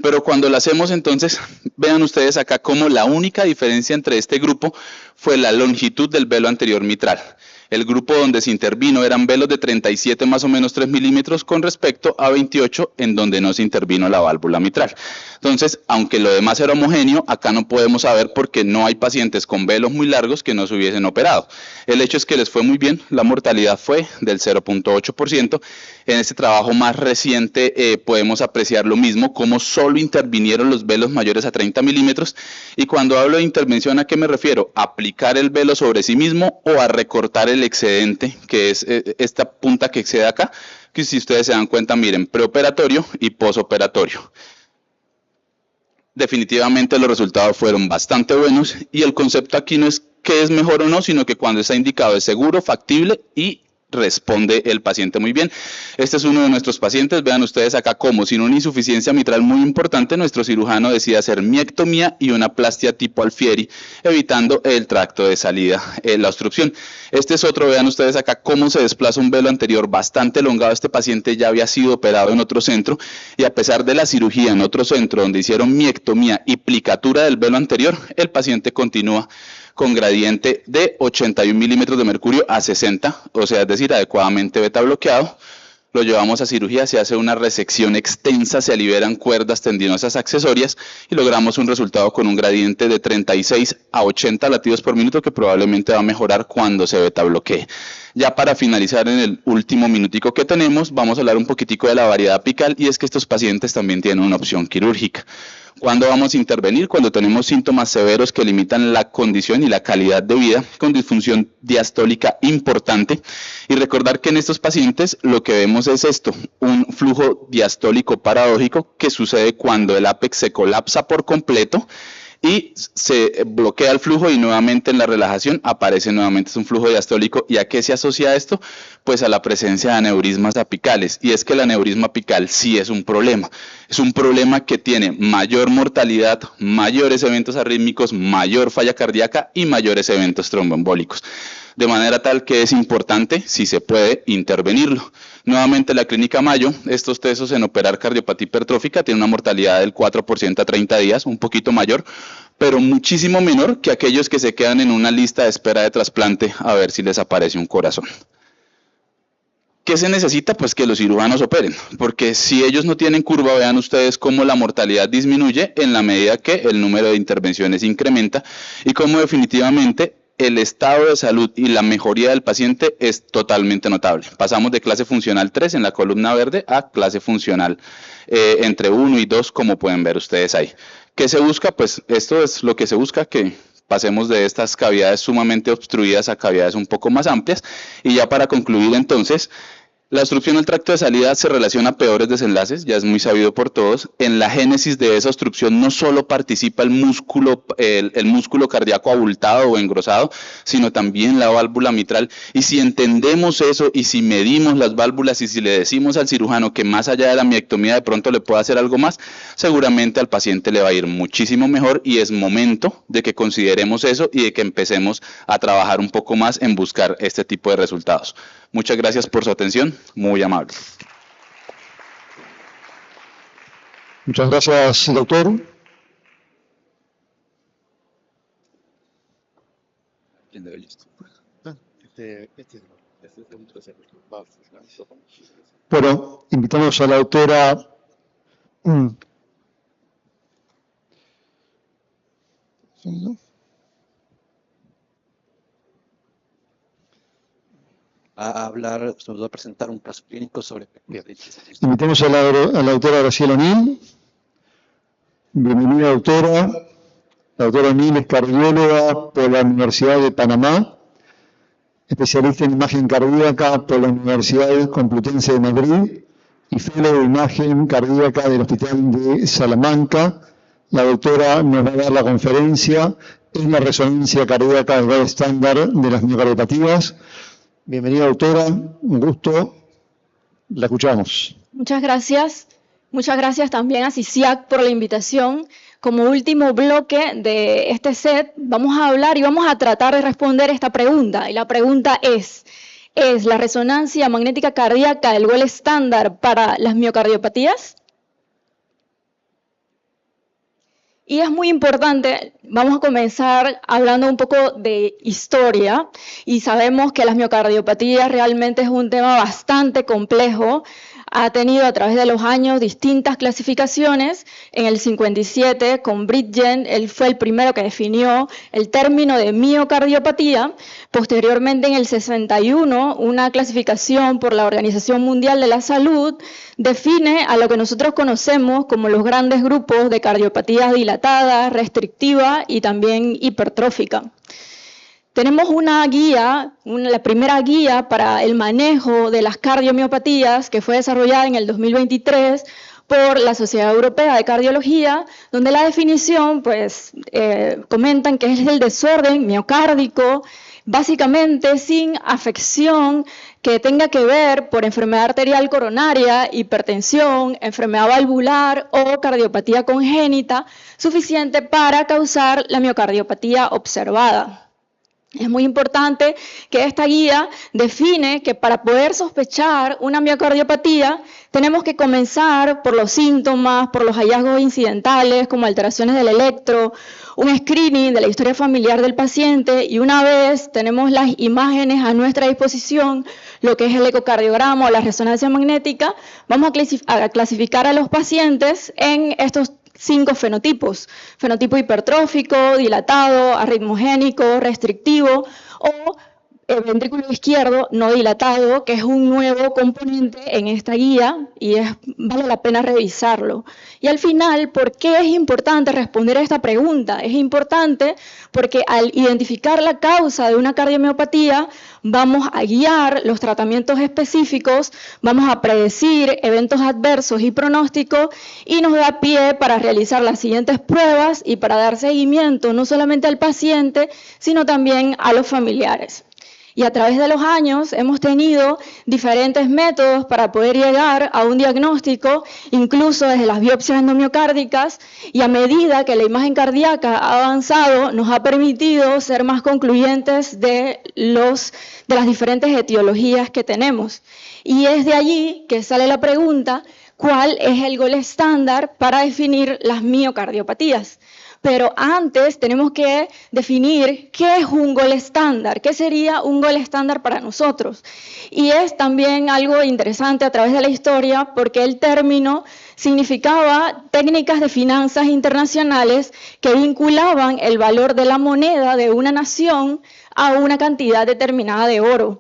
Pero cuando lo hacemos, entonces, vean ustedes acá cómo la única diferencia entre este grupo fue la longitud del velo anterior mitral. El grupo donde se intervino eran velos de 37 más o menos 3 milímetros con respecto a 28 en donde no se intervino la válvula mitral. Entonces, aunque lo demás era homogéneo, acá no podemos saber porque no hay pacientes con velos muy largos que no se hubiesen operado. El hecho es que les fue muy bien, la mortalidad fue del 0.8%. En este trabajo más reciente podemos apreciar lo mismo, como solo intervinieron los velos mayores a 30 milímetros. Y cuando hablo de intervención, ¿a qué me refiero? Aplicar el velo sobre sí mismo o a recortar el excedente, que es esta punta que excede acá, que si ustedes se dan cuenta, miren, preoperatorio y posoperatorio. Definitivamente los resultados fueron bastante buenos y el concepto aquí no es que es mejor o no, sino que cuando está indicado es seguro, factible y responde el paciente muy bien. Este es uno de nuestros pacientes. Vean ustedes acá cómo, sin una insuficiencia mitral muy importante, nuestro cirujano decide hacer miectomía y una plastia tipo Alfieri, evitando el tracto de salida, la obstrucción. Este es otro. Vean ustedes acá cómo se desplaza un velo anterior bastante elongado. Este paciente ya había sido operado en otro centro y a pesar de la cirugía en otro centro donde hicieron miectomía y plicatura del velo anterior, el paciente continúa con gradiente de 81 milímetros de mercurio a 60, o sea, es decir, adecuadamente beta bloqueado. Lo llevamos a cirugía, se hace una resección extensa, se liberan cuerdas tendinosas accesorias y logramos un resultado con un gradiente de 36 a 80 latidos por minuto que probablemente va a mejorar cuando se beta bloquee. Ya para finalizar en el último minutico que tenemos, vamos a hablar un poquitico de la variedad apical y es que estos pacientes también tienen una opción quirúrgica. ¿Cuándo vamos a intervenir? Cuando tenemos síntomas severos que limitan la condición y la calidad de vida con disfunción diastólica importante. Y recordar que en estos pacientes lo que vemos tenemos es esto, un flujo diastólico paradójico que sucede cuando el ápex se colapsa por completo y se bloquea el flujo y nuevamente en la relajación aparece nuevamente un flujo diastólico. ¿Y a qué se asocia esto? Pues a la presencia de aneurismas apicales, y es que el aneurisma apical sí es un problema que tiene mayor mortalidad, mayores eventos arrítmicos, mayor falla cardíaca y mayores eventos tromboembólicos. De manera tal que es importante, si se puede, intervenirlo. Nuevamente la clínica Mayo, estos tesos en operar cardiopatía hipertrófica tienen una mortalidad del 4% a 30 días, un poquito mayor, pero muchísimo menor que aquellos que se quedan en una lista de espera de trasplante a ver si les aparece un corazón. ¿Qué se necesita? Pues que los cirujanos operen, porque si ellos no tienen curva, vean ustedes cómo la mortalidad disminuye en la medida que el número de intervenciones incrementa y cómo definitivamente el estado de salud y la mejoría del paciente es totalmente notable. Pasamos de clase funcional 3 en la columna verde a clase funcional entre 1 y 2, como pueden ver ustedes ahí. ¿Qué se busca? Pues esto es lo que se busca, que pasemos de estas cavidades sumamente obstruidas a cavidades un poco más amplias. Y ya para concluir entonces, la obstrucción del tracto de salida se relaciona a peores desenlaces, ya es muy sabido por todos. En la génesis de esa obstrucción no solo participa el músculo cardíaco abultado o engrosado, sino también la válvula mitral. Y si entendemos eso y si medimos las válvulas y si le decimos al cirujano que más allá de la miectomía de pronto le puede hacer algo más, seguramente al paciente le va a ir muchísimo mejor y es momento de que consideremos eso y de que empecemos a trabajar un poco más en buscar este tipo de resultados. Muchas gracias por su atención, muy amable. Muchas gracias, doctor. Bueno, invitamos a la doctora a hablar, sobre todo a presentar un caso clínico sobre... Invitamos a la doctora Graciela O'Neill. Bienvenida, doctora. La doctora O'Neill es cardióloga por la Universidad de Panamá, especialista en imagen cardíaca por la Universidad Complutense de Madrid y fellow de imagen cardíaca del Hospital de Salamanca. La doctora nos va a dar la conferencia en la resonancia cardíaca del estándar de las miocardiopatías. Bienvenida, doctora, un gusto, la escuchamos. Muchas gracias también a CICIAC por la invitación. Como último bloque de este set vamos a hablar y vamos a tratar de responder esta pregunta. Y la pregunta ¿es la resonancia magnética cardíaca el gold estándar para las miocardiopatías? Y es muy importante, vamos a comenzar hablando un poco de historia, y sabemos que las miocardiopatías realmente es un tema bastante complejo. Ha tenido a través de los años distintas clasificaciones. En el 57, con Bridgen, él fue el primero que definió el término de miocardiopatía. Posteriormente, en el 61, una clasificación por la Organización Mundial de la Salud define a lo que nosotros conocemos como los grandes grupos de cardiopatía dilatada, restrictiva y también hipertrófica. Tenemos una guía, la primera guía para el manejo de las cardiomiopatías que fue desarrollada en el 2023 por la Sociedad Europea de Cardiología, donde la definición, pues, comentan que es el desorden miocárdico, básicamente sin afección que tenga que ver por enfermedad arterial coronaria, hipertensión, enfermedad valvular o cardiopatía congénita, suficiente para causar la miocardiopatía observada. Es muy importante que esta guía define que para poder sospechar una miocardiopatía tenemos que comenzar por los síntomas, por los hallazgos incidentales como alteraciones del electro, un screening de la historia familiar del paciente y una vez tenemos las imágenes a nuestra disposición, lo que es el ecocardiograma o la resonancia magnética, vamos a clasificar a los pacientes en estos 5 fenotipos: fenotipo hipertrófico, dilatado, arritmogénico, restrictivo o el ventrículo izquierdo no dilatado, que es un nuevo componente en esta guía y vale la pena revisarlo. Y al final, ¿por qué es importante responder a esta pregunta? Es importante porque al identificar la causa de una cardiomiopatía, vamos a guiar los tratamientos específicos, vamos a predecir eventos adversos y pronósticos y nos da pie para realizar las siguientes pruebas y para dar seguimiento no solamente al paciente, sino también a los familiares. Y a través de los años hemos tenido diferentes métodos para poder llegar a un diagnóstico, incluso desde las biopsias endomiocárdicas, y a medida que la imagen cardíaca ha avanzado, nos ha permitido ser más concluyentes de las diferentes etiologías que tenemos. Y es de allí que sale la pregunta, ¿cuál es el gol estándar para definir las miocardiopatías? Pero antes tenemos que definir qué es un gol estándar, qué sería un gol estándar para nosotros. Y es también algo interesante a través de la historia porque el término significaba técnicas de finanzas internacionales que vinculaban el valor de la moneda de una nación a una cantidad determinada de oro.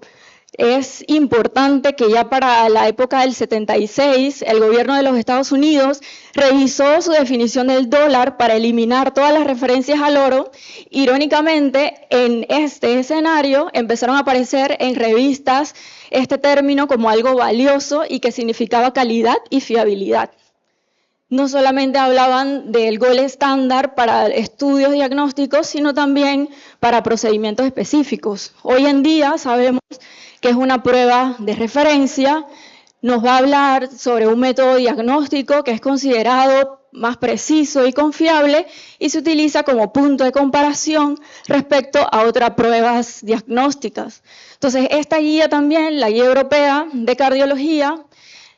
Es importante que ya para la época del 76, el gobierno de los Estados Unidos revisó su definición del dólar para eliminar todas las referencias al oro. Irónicamente, en este escenario empezaron a aparecer en revistas este término como algo valioso y que significaba calidad y fiabilidad. No solamente hablaban del gol estándar para estudios diagnósticos, sino también para procedimientos específicos. Hoy en día sabemos que es una prueba de referencia, nos va a hablar sobre un método diagnóstico que es considerado más preciso y confiable y se utiliza como punto de comparación respecto a otras pruebas diagnósticas. Entonces, esta guía también, la guía europea de cardiología,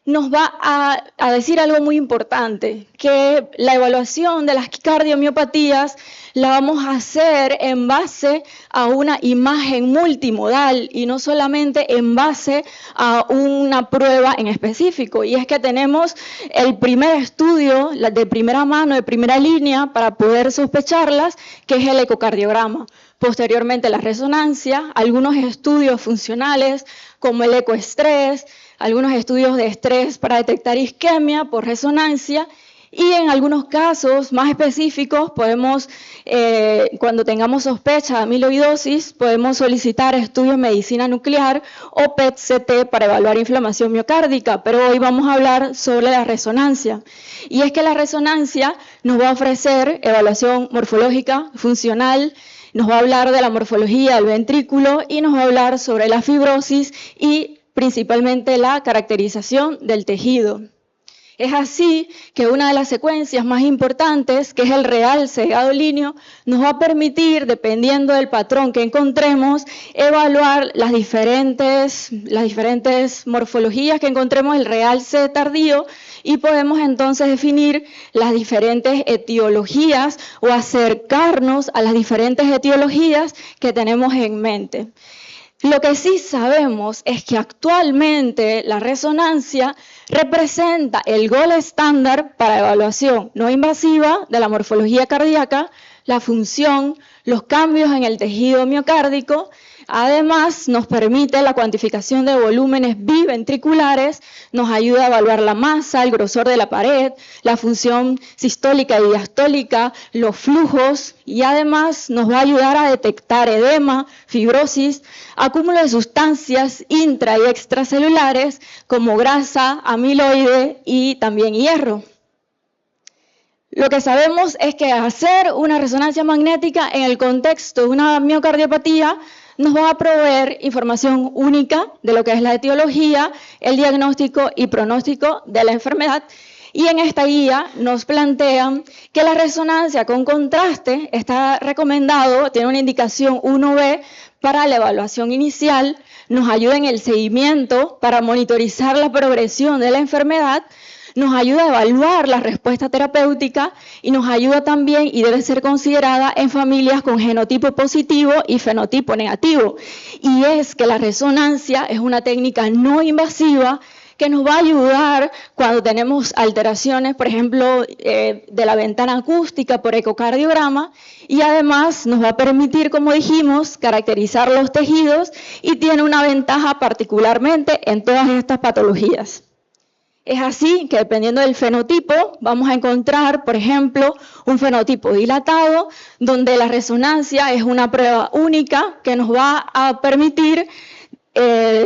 nos va a decir algo muy importante, que la evaluación de las cardiomiopatías la vamos a hacer en base a una imagen multimodal y no solamente en base a una prueba en específico. Y es que tenemos el primer estudio de primera mano, de primera línea, para poder sospecharlas, que es el ecocardiograma. Posteriormente la resonancia, algunos estudios funcionales como el ecoestrés, algunos estudios de estrés para detectar isquemia por resonancia y en algunos casos más específicos podemos, cuando tengamos sospecha de amiloidosis, podemos solicitar estudios de medicina nuclear o PET-CT para evaluar inflamación miocárdica, pero hoy vamos a hablar sobre la resonancia. Y es que la resonancia nos va a ofrecer evaluación morfológica, funcional, nos va a hablar de la morfología del ventrículo y nos va a hablar sobre la fibrosis y principalmente la caracterización del tejido. Es así que una de las secuencias más importantes, que es el realce gadolinio, nos va a permitir, dependiendo del patrón que encontremos, evaluar las diferentes morfologías que encontremos el realce tardío y podemos entonces definir las diferentes etiologías o acercarnos a las diferentes etiologías que tenemos en mente. Lo que sí sabemos es que actualmente la resonancia representa el gol estándar para evaluación no invasiva de la morfología cardíaca, la función, los cambios en el tejido miocárdico. Además, nos permite la cuantificación de volúmenes biventriculares, nos ayuda a evaluar la masa, el grosor de la pared, la función sistólica y diastólica, los flujos y además nos va a ayudar a detectar edema, fibrosis, acúmulo de sustancias intra y extracelulares como grasa, amiloide y también hierro. Lo que sabemos es que hacer una resonancia magnética en el contexto de una miocardiopatía nos va a proveer información única de lo que es la etiología, el diagnóstico y pronóstico de la enfermedad. Y en esta guía nos plantean que la resonancia con contraste está recomendado, tiene una indicación 1B para la evaluación inicial, nos ayuda en el seguimiento para monitorizar la progresión de la enfermedad, nos ayuda a evaluar la respuesta terapéutica y nos ayuda también y debe ser considerada en familias con genotipo positivo y fenotipo negativo. Y es que la resonancia es una técnica no invasiva que nos va a ayudar cuando tenemos alteraciones, por ejemplo, de la ventana acústica por ecocardiograma, y además nos va a permitir, como dijimos, caracterizar los tejidos y tiene una ventaja particularmente en todas estas patologías. Es así que dependiendo del fenotipo vamos a encontrar, por ejemplo, un fenotipo dilatado, donde la resonancia es una prueba única que nos va a permitir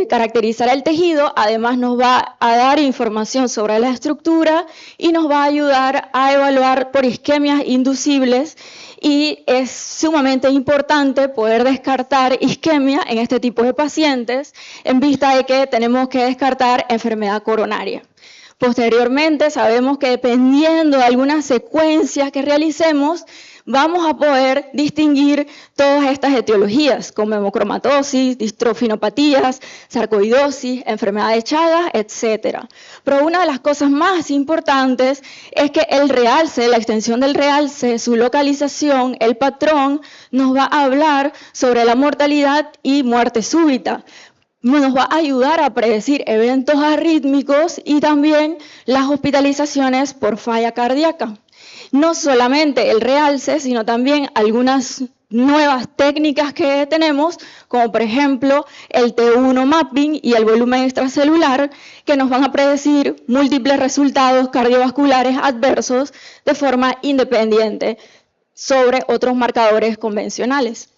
caracterizar el tejido, además nos va a dar información sobre la estructura y nos va a ayudar a evaluar por isquemias inducibles, y es sumamente importante poder descartar isquemia en este tipo de pacientes en vista de que tenemos que descartar enfermedad coronaria. Posteriormente sabemos que dependiendo de algunas secuencias que realicemos, vamos a poder distinguir todas estas etiologías, como hemocromatosis, distrofinopatías, sarcoidosis, enfermedad de Chagas, etc. Pero una de las cosas más importantes es que el realce, la extensión del realce, su localización, el patrón, nos va a hablar sobre la mortalidad y muerte súbita. Nos va a ayudar a predecir eventos arrítmicos y también las hospitalizaciones por falla cardíaca. No solamente el realce, sino también algunas nuevas técnicas que tenemos, como por ejemplo el T1 mapping y el volumen extracelular, que nos van a predecir múltiples resultados cardiovasculares adversos de forma independiente sobre otros marcadores convencionales.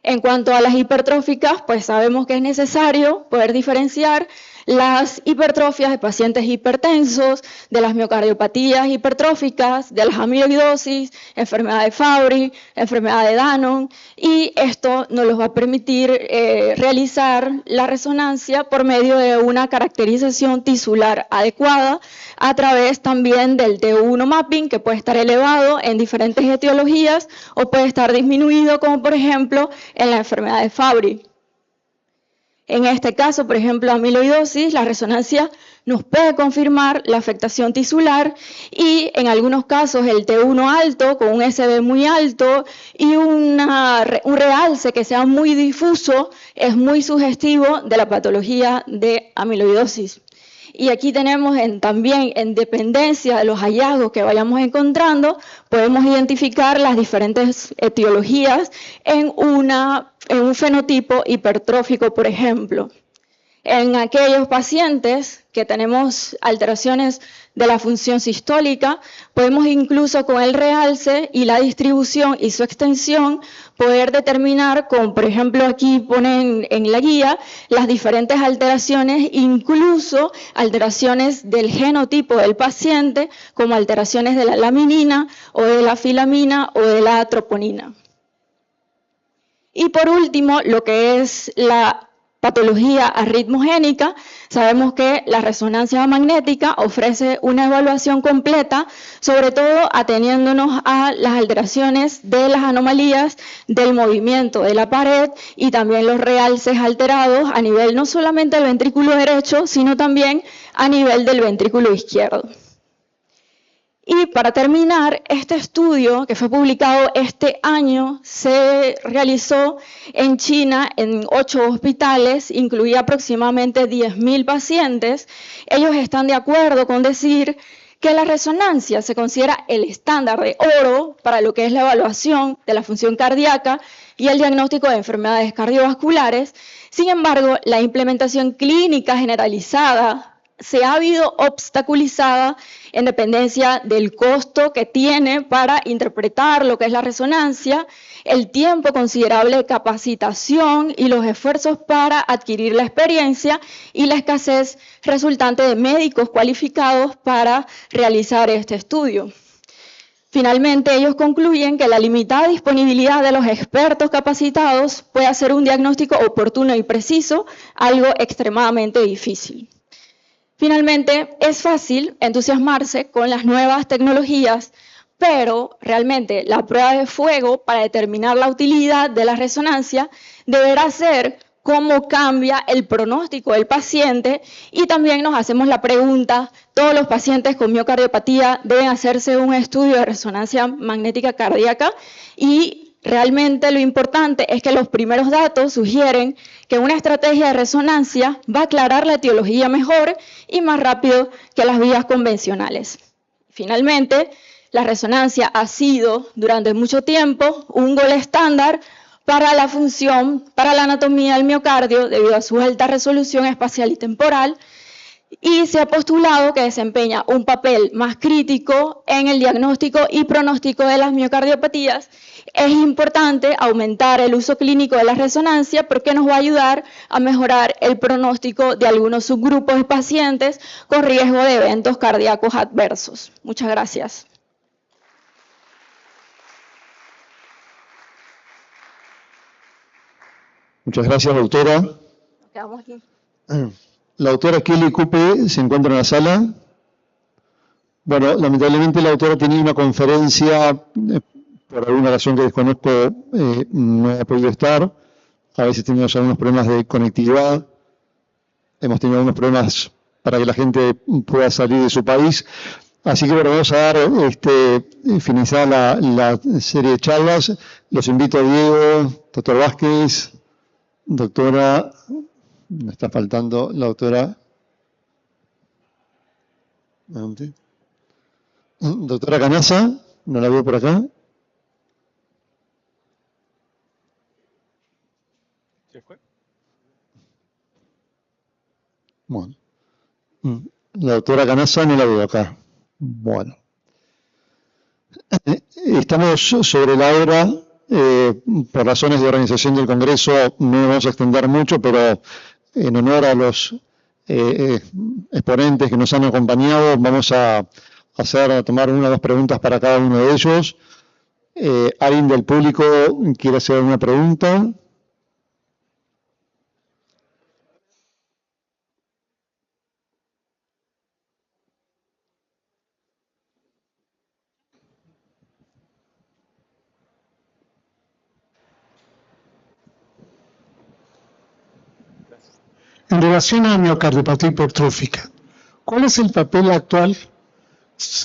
En cuanto a las hipertróficas, pues sabemos que es necesario poder diferenciar las hipertrofias de pacientes hipertensos, de las miocardiopatías hipertróficas, de las amiloidosis, enfermedad de Fabry, enfermedad de Danon, y esto nos los va a permitir realizar la resonancia por medio de una caracterización tisular adecuada, a través también del T1 mapping, que puede estar elevado en diferentes etiologías o puede estar disminuido, como por ejemplo en la enfermedad de Fabry. En este caso, por ejemplo, amiloidosis, la resonancia nos puede confirmar la afectación tisular, y en algunos casos el T1 alto con un SB muy alto y un realce que sea muy difuso es muy sugestivo de la patología de amiloidosis. Y aquí tenemos también, en dependencia de los hallazgos que vayamos encontrando, podemos identificar las diferentes etiologías en un fenotipo hipertrófico, por ejemplo. En aquellos pacientes que tenemos alteraciones de la función sistólica, podemos incluso con el realce y la distribución y su extensión poder determinar, como por ejemplo aquí ponen en la guía, las diferentes alteraciones, incluso alteraciones del genotipo del paciente, como alteraciones de la laminina o de la filamina o de la troponina. Y por último, lo que es la patología arritmogénica, sabemos que la resonancia magnética ofrece una evaluación completa, sobre todo ateniéndonos a las alteraciones de las anomalías del movimiento de la pared y también los realces alterados a nivel no solamente del ventrículo derecho, sino también a nivel del ventrículo izquierdo. Y para terminar, este estudio que fue publicado este año se realizó en China en 8 hospitales, incluía aproximadamente 10.000 pacientes. Ellos están de acuerdo con decir que la resonancia se considera el estándar de oro para lo que es la evaluación de la función cardíaca y el diagnóstico de enfermedades cardiovasculares. Sin embargo, la implementación clínica generalizada se ha habido obstaculizada en dependencia del costo que tiene para interpretar lo que es la resonancia, el tiempo considerable de capacitación y los esfuerzos para adquirir la experiencia y la escasez resultante de médicos cualificados para realizar este estudio. Finalmente, ellos concluyen que la limitada disponibilidad de los expertos capacitados puede hacer un diagnóstico oportuno y preciso, algo extremadamente difícil. Finalmente, es fácil entusiasmarse con las nuevas tecnologías, pero realmente la prueba de fuego para determinar la utilidad de la resonancia deberá ser cómo cambia el pronóstico del paciente, y también nos hacemos la pregunta, ¿todos los pacientes con miocardiopatía deben hacerse un estudio de resonancia magnética cardíaca? Y realmente lo importante es que los primeros datos sugieren que una estrategia de resonancia va a aclarar la etiología mejor y más rápido que las vías convencionales. Finalmente, la resonancia ha sido durante mucho tiempo un gol estándar para la función, para la anatomía del miocardio debido a su alta resolución espacial y temporal, y se ha postulado que desempeña un papel más crítico en el diagnóstico y pronóstico de las miocardiopatías. Es importante aumentar el uso clínico de la resonancia porque nos va a ayudar a mejorar el pronóstico de algunos subgrupos de pacientes con riesgo de eventos cardíacos adversos. Muchas gracias. Muchas gracias, doctora. Quedamos aquí. La doctora Kelly Cupe se encuentra en la sala. Bueno, lamentablemente la doctora tenía una conferencia, por alguna razón que desconozco, no ha podido estar. A veces tenemos algunos problemas de conectividad. Hemos tenido algunos problemas para que la gente pueda salir de su país. Así que bueno, vamos a dar, finalizar la serie de charlas. Los invito a Diego, doctor Vázquez, doctora... Me está faltando la doctora. Doctora Canaza, no la veo por acá. ¿Se fue? Bueno. La doctora Canaza no la veo acá. Bueno. Estamos sobre la hora. Por razones de organización del Congreso no nos vamos a extender mucho, pero en honor a los exponentes que nos han acompañado, vamos a tomar una o dos preguntas para cada uno de ellos. ¿Alguien del público quiere hacer una pregunta? En relación a la miocardiopatía hipertrófica, ¿cuál es el papel actual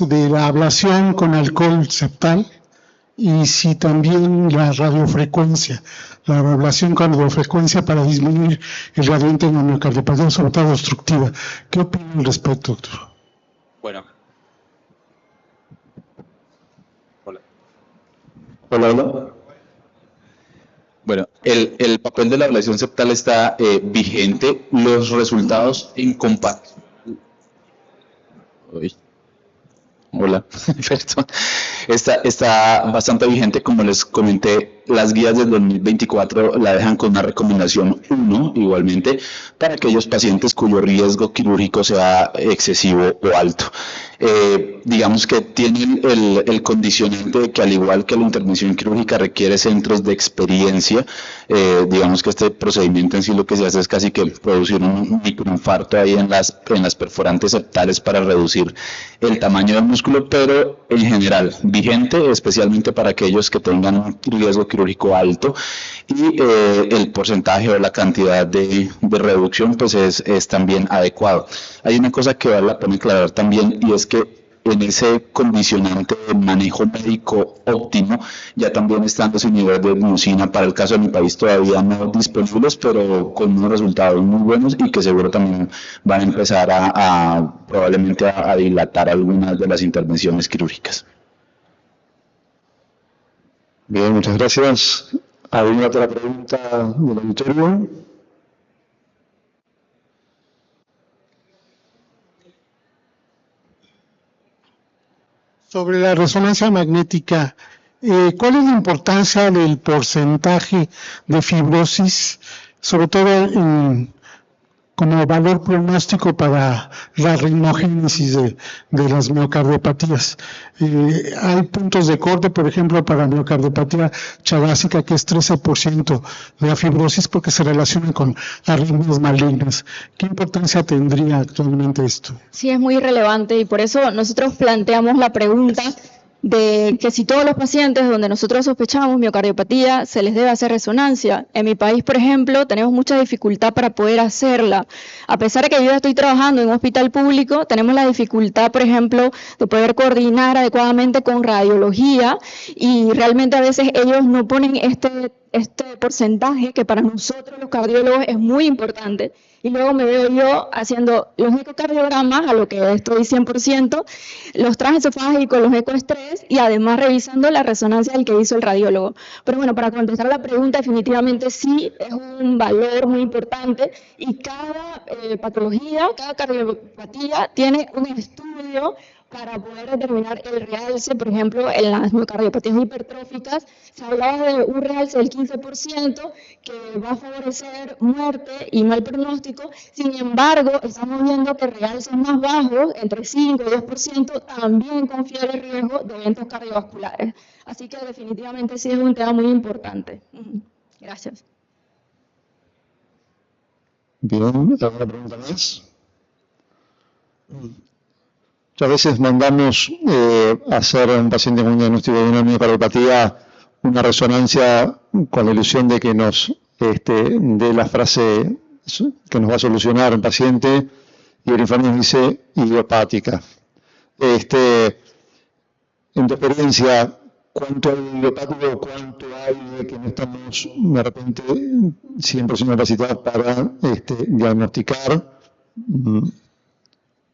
de la ablación con alcohol septal? Y si también la radiofrecuencia, la ablación con radiofrecuencia para disminuir el gradiente en la miocardiopatía, sobre todo obstructiva. ¿Qué opina al respecto, doctor? Bueno. Hola. Hola. Bueno, el papel de la ablación septal está vigente. Los resultados en comparación. Hola, perdón. Está bastante vigente, como les comenté. Las guías del 2024 la dejan con una recomendación 1, igualmente, para aquellos pacientes cuyo riesgo quirúrgico sea excesivo o alto. Digamos que tienen el condicionante de que, al igual que la intervención quirúrgica, requiere centros de experiencia. Digamos que este procedimiento en sí lo que se hace es casi que producir un microinfarto ahí en las perforantes septales para reducir el tamaño del músculo, pero en general vigente, especialmente para aquellos que tengan un riesgo quirúrgico alto, y el porcentaje o la cantidad de reducción pues es también adecuado. Hay una cosa que vale la pena aclarar también, y es que en ese condicionante de manejo médico óptimo ya también están los inhibidores de mucina, para el caso de mi país todavía no disponibles, pero con unos resultados muy buenos y que seguro también van a empezar probablemente a dilatar algunas de las intervenciones quirúrgicas. Bien, muchas gracias. ¿Alguna otra pregunta del auditorio? Sobre la resonancia magnética, ¿cuál es la importancia del porcentaje de fibrosis, sobre todo como valor pronóstico para la ritmogénesis de las miocardiopatías? Hay puntos de corte, por ejemplo, para miocardiopatía chagásica, que es 13% de la fibrosis, porque se relaciona con arritmias malignas. ¿Qué importancia tendría actualmente esto? Sí, es muy relevante, y por eso nosotros planteamos la pregunta de que si todos los pacientes donde nosotros sospechamos miocardiopatía se les debe hacer resonancia. En mi país, por ejemplo, tenemos mucha dificultad para poder hacerla. A pesar de que yo estoy trabajando en un hospital público, tenemos la dificultad, por ejemplo, de poder coordinar adecuadamente con radiología y realmente a veces ellos no ponen este porcentaje que para nosotros los cardiólogos es muy importante. Y luego me veo yo haciendo los ecocardiogramas, a lo que estoy 100%, los transesofágicos, los ecoestrés y además revisando la resonancia del que hizo el radiólogo. Pero bueno, para contestar la pregunta, definitivamente sí es un valor muy importante y cada patología, cada cardiopatía tiene un estudio para poder determinar el realce. Por ejemplo, en las miocardiopatías hipertróficas se hablaba de un realce del 15% que va a favorecer muerte y mal pronóstico. Sin embargo, estamos viendo que realces más bajos, entre 5 y 10%, también confiere riesgo de eventos cardiovasculares. Así que definitivamente sí es un tema muy importante. Gracias. Bien, ¿alguna pregunta más? A veces mandamos hacer a un paciente con un diagnóstico de una miocardiopatía una resonancia con la ilusión de que nos dé la frase que nos va a solucionar el paciente y el informe nos dice idiopática. En tu experiencia, ¿cuánto hay de idiopático? ¿Cuánto hay de que no estamos de repente 100% capacitados para diagnosticar?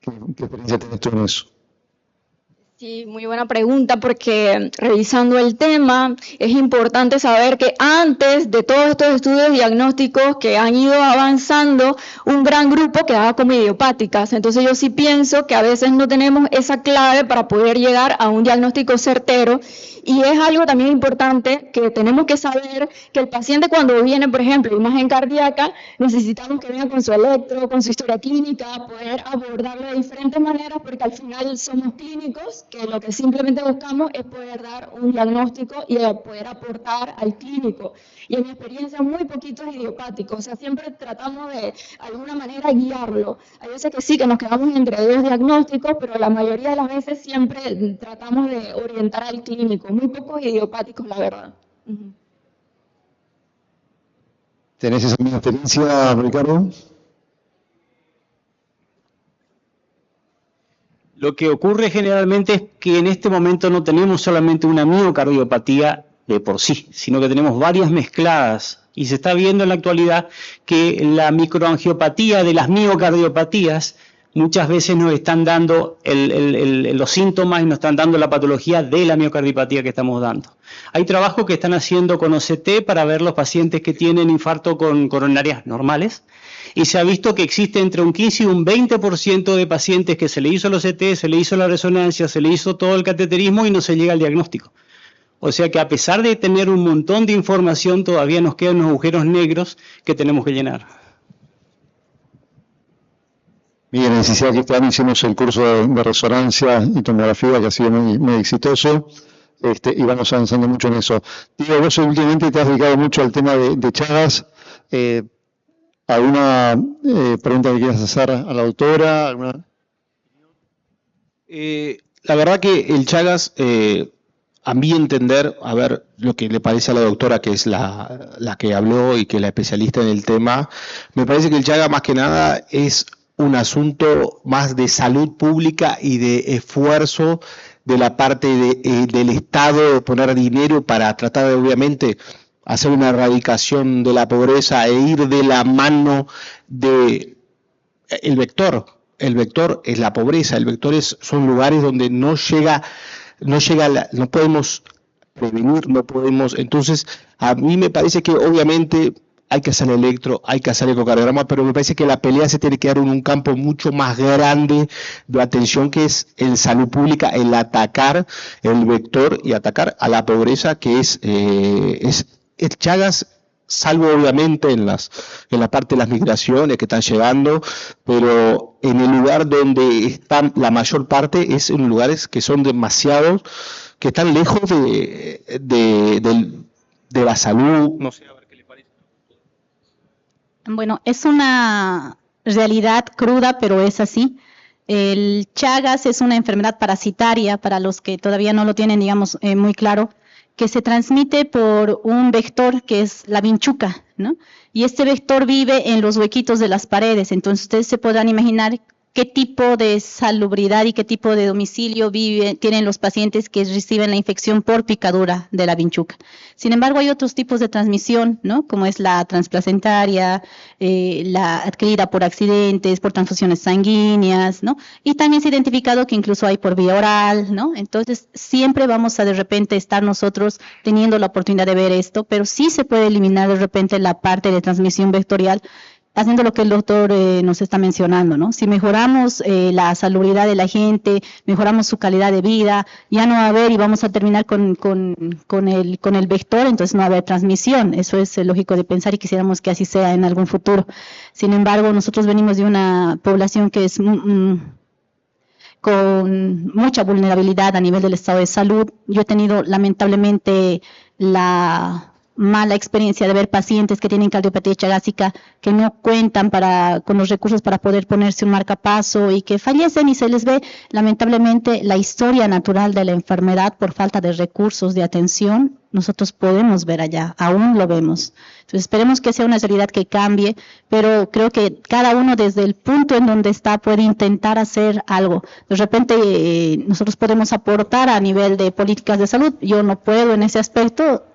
¿Qué experiencia tienes tú en eso? Sí, muy buena pregunta, porque revisando el tema es importante saber que antes de todos estos estudios diagnósticos que han ido avanzando, un gran grupo quedaba como idiopáticas. Entonces yo sí pienso que a veces no tenemos esa clave para poder llegar a un diagnóstico certero. Y es algo también importante que tenemos que saber que el paciente cuando viene, por ejemplo, imagen cardíaca, necesitamos que venga con su electro, con su historia clínica, poder abordarlo de diferentes maneras, porque al final somos clínicos, que lo que simplemente buscamos es poder dar un diagnóstico y poder aportar al clínico. Y en mi experiencia muy poquitos idiopáticos, o sea, siempre tratamos de alguna manera guiarlo. Hay veces que sí, que nos quedamos entre dos diagnósticos, pero la mayoría de las veces siempre tratamos de orientar al clínico. Muy pocos idiopáticos, la verdad. ¿Tenés esa misma experiencia, Ricardo? Lo que ocurre generalmente es que en este momento no tenemos solamente una miocardiopatía de por sí, sino que tenemos varias mezcladas. Y se está viendo en la actualidad que la microangiopatía de las miocardiopatías muchas veces nos están dando los síntomas y nos están dando la patología de la miocardiopatía que estamos dando. Hay trabajos que están haciendo con OCT para ver los pacientes que tienen infarto con coronarias normales y se ha visto que existe entre un 15 y un 20% de pacientes que se le hizo el OCT, se le hizo la resonancia, se le hizo todo el cateterismo y no se llega al diagnóstico. O sea que a pesar de tener un montón de información, todavía nos quedan unos agujeros negros que tenemos que llenar. Bien, en CICIAC este año hicimos el curso de resonancia y tomografía, que ha sido muy exitoso, y vamos avanzando mucho en eso. Diego, vos últimamente te has dedicado mucho al tema de Chagas. ¿Alguna pregunta que quieras hacer a la autora? ¿Alguna? La verdad que el Chagas, a mi entender, a ver lo que le parece a la doctora, que es la que habló y que es la especialista en el tema, me parece que el Chagas más que nada es un asunto más de salud pública y de esfuerzo de la parte del Estado de poner dinero para tratar de, obviamente, hacer una erradicación de la pobreza e ir de la mano de el vector. El vector es la pobreza, el vector son lugares donde no podemos prevenir, no podemos. Entonces, a mí me parece que obviamente hay que hacer electro, hay que hacer ecocardiograma, pero me parece que la pelea se tiene que dar en un campo mucho más grande de atención, que es en salud pública, el atacar el vector y atacar a la pobreza, que es el Chagas, salvo obviamente en la parte de las migraciones que están llegando, pero en el lugar donde están la mayor parte es en lugares que son demasiados, que están lejos de la salud. No sé, a ver qué le parece. Bueno, es una realidad cruda, pero es así. El Chagas es una enfermedad parasitaria, para los que todavía no lo tienen, digamos, muy claro, que se transmite por un vector que es la vinchuca, ¿no? Y este vector vive en los huequitos de las paredes, entonces ustedes se podrán imaginar qué tipo de salubridad y qué tipo de domicilio tienen los pacientes que reciben la infección por picadura de la vinchuca. Sin embargo, hay otros tipos de transmisión, ¿no? Como es la transplacentaria, la adquirida por accidentes, por transfusiones sanguíneas, ¿no? Y también se ha identificado que incluso hay por vía oral, ¿no? Entonces, siempre vamos a de repente estar nosotros teniendo la oportunidad de ver esto, pero sí se puede eliminar de repente la parte de transmisión vectorial, haciendo lo que el doctor nos está mencionando, ¿no? Si mejoramos la salubridad de la gente, mejoramos su calidad de vida, ya no va a haber y vamos a terminar con el vector, entonces no va a haber transmisión. Eso es lógico de pensar y quisiéramos que así sea en algún futuro. Sin embargo, nosotros venimos de una población que es con mucha vulnerabilidad a nivel del estado de salud. Yo he tenido lamentablemente la mala experiencia de ver pacientes que tienen cardiopatía chagásica que no cuentan con los recursos para poder ponerse un marcapaso y que fallecen, y se les ve lamentablemente la historia natural de la enfermedad por falta de recursos de atención. Nosotros podemos ver allá, aún lo vemos. Entonces esperemos que sea una realidad que cambie, pero creo que cada uno desde el punto en donde está puede intentar hacer algo. De repente nosotros podemos aportar a nivel de políticas de salud. Yo no puedo en ese aspecto,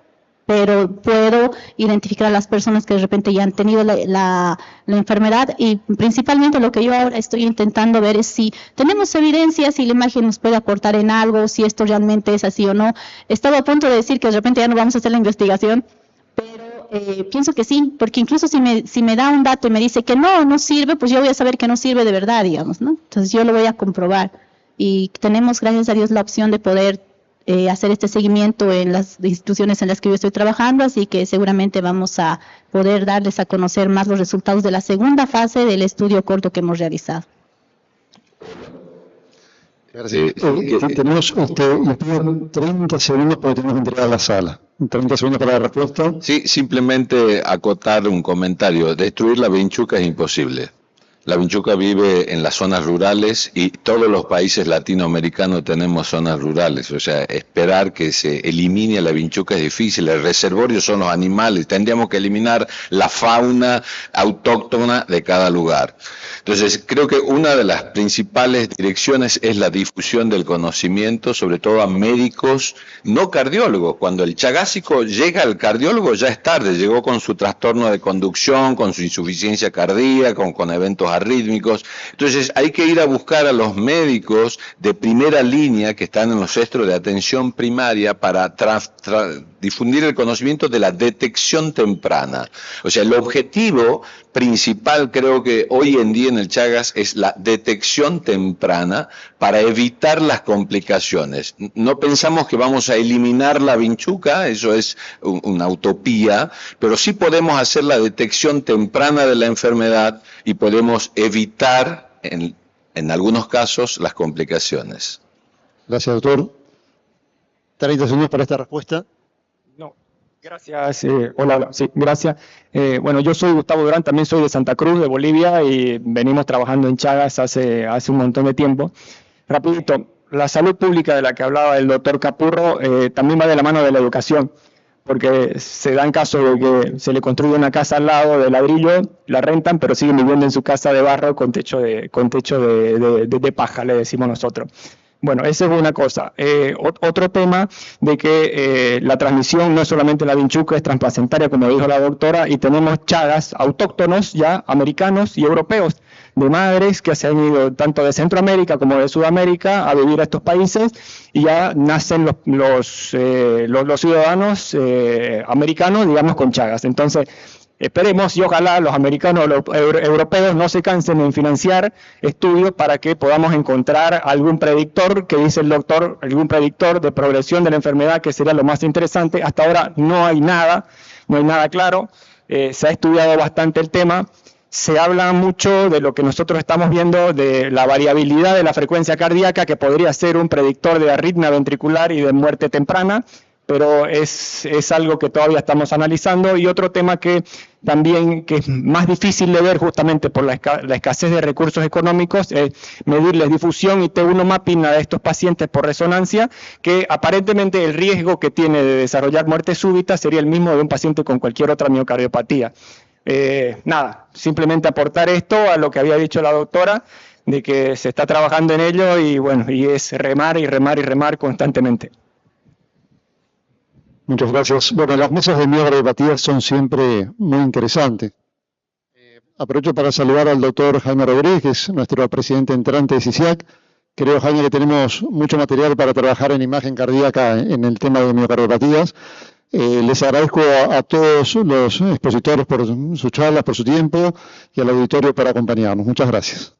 pero puedo identificar a las personas que de repente ya han tenido la enfermedad, y principalmente lo que yo ahora estoy intentando ver es si tenemos evidencia, si la imagen nos puede aportar en algo, si esto realmente es así o no. Estaba a punto de decir que de repente ya no vamos a hacer la investigación, pero pienso que sí, porque incluso si me da un dato y me dice que no sirve, pues yo voy a saber que no sirve de verdad, digamos, ¿no? Entonces yo lo voy a comprobar, y tenemos, gracias a Dios, la opción de poder hacer este seguimiento en las instituciones en las que yo estoy trabajando, así que seguramente vamos a poder darles a conocer más los resultados de la segunda fase del estudio corto que hemos realizado. Gracias. Tenemos, le pido 30 segundos porque tenemos que entregar a la sala. 30 segundos para la respuesta. Sí, simplemente acotar un comentario. Destruir la vinchuca es imposible. La vinchuca vive en las zonas rurales y todos los países latinoamericanos tenemos zonas rurales. O sea, esperar que se elimine la vinchuca es difícil. El reservorio son los animales. Tendríamos que eliminar la fauna autóctona de cada lugar. Entonces, creo que una de las principales direcciones es la difusión del conocimiento, sobre todo a médicos, no cardiólogos. Cuando el chagásico llega al cardiólogo ya es tarde. Llegó con su trastorno de conducción, con su insuficiencia cardíaca, con eventos arrítmicos. Entonces hay que ir a buscar a los médicos de primera línea que están en los centros de atención primaria para difundir el conocimiento de la detección temprana. O sea, el objetivo principal, creo que hoy en día en el Chagas, es la detección temprana para evitar las complicaciones. No pensamos que vamos a eliminar la vinchuca, eso es una utopía, pero sí podemos hacer la detección temprana de la enfermedad y podemos evitar, en algunos casos, las complicaciones. Gracias, doctor. 30 segundos para esta respuesta. Gracias, hola, sí, gracias. Bueno, yo soy Gustavo Durán, también soy de Santa Cruz, de Bolivia, y venimos trabajando en Chagas hace un montón de tiempo. Rapidito, la salud pública de la que hablaba el doctor Capurro también va de la mano de la educación, porque se dan casos de que se le construye una casa al lado de ladrillo, la rentan, pero siguen viviendo en su casa de barro con techo de paja, le decimos nosotros. Bueno, esa es una cosa. Otro tema de que la transmisión no es solamente la vinchuca, es transplacentaria, como dijo la doctora, y tenemos Chagas autóctonos ya, americanos y europeos, de madres que se han ido tanto de Centroamérica como de Sudamérica a vivir a estos países, y ya nacen los ciudadanos americanos, digamos, con Chagas. Entonces, esperemos y ojalá los americanos, los europeos no se cansen en financiar estudios para que podamos encontrar algún predictor, que dice el doctor, algún predictor de progresión de la enfermedad, que sería lo más interesante. Hasta ahora no hay nada claro. Se ha estudiado bastante el tema. Se habla mucho de lo que nosotros estamos viendo, de la variabilidad de la frecuencia cardíaca, que podría ser un predictor de arritmia ventricular y de muerte temprana. pero es algo que todavía estamos analizando. Y otro tema que también que es más difícil de ver justamente por la escasez de recursos económicos es medirles difusión y T1 mapping a estos pacientes por resonancia, que aparentemente el riesgo que tiene de desarrollar muerte súbita sería el mismo de un paciente con cualquier otra miocardiopatía. Nada, simplemente aportar esto a lo que había dicho la doctora, de que se está trabajando en ello y bueno, y es remar y remar y remar constantemente. Muchas gracias. Bueno, las mesas de miocardiopatía son siempre muy interesantes. Aprovecho para saludar al doctor Jaime Rodríguez, nuestro presidente entrante de CICIAC. Creo, Jaime, que tenemos mucho material para trabajar en imagen cardíaca en el tema de miocardiopatías. Les agradezco a todos los expositores por sus charlas, por su tiempo y al auditorio por acompañarnos. Muchas gracias.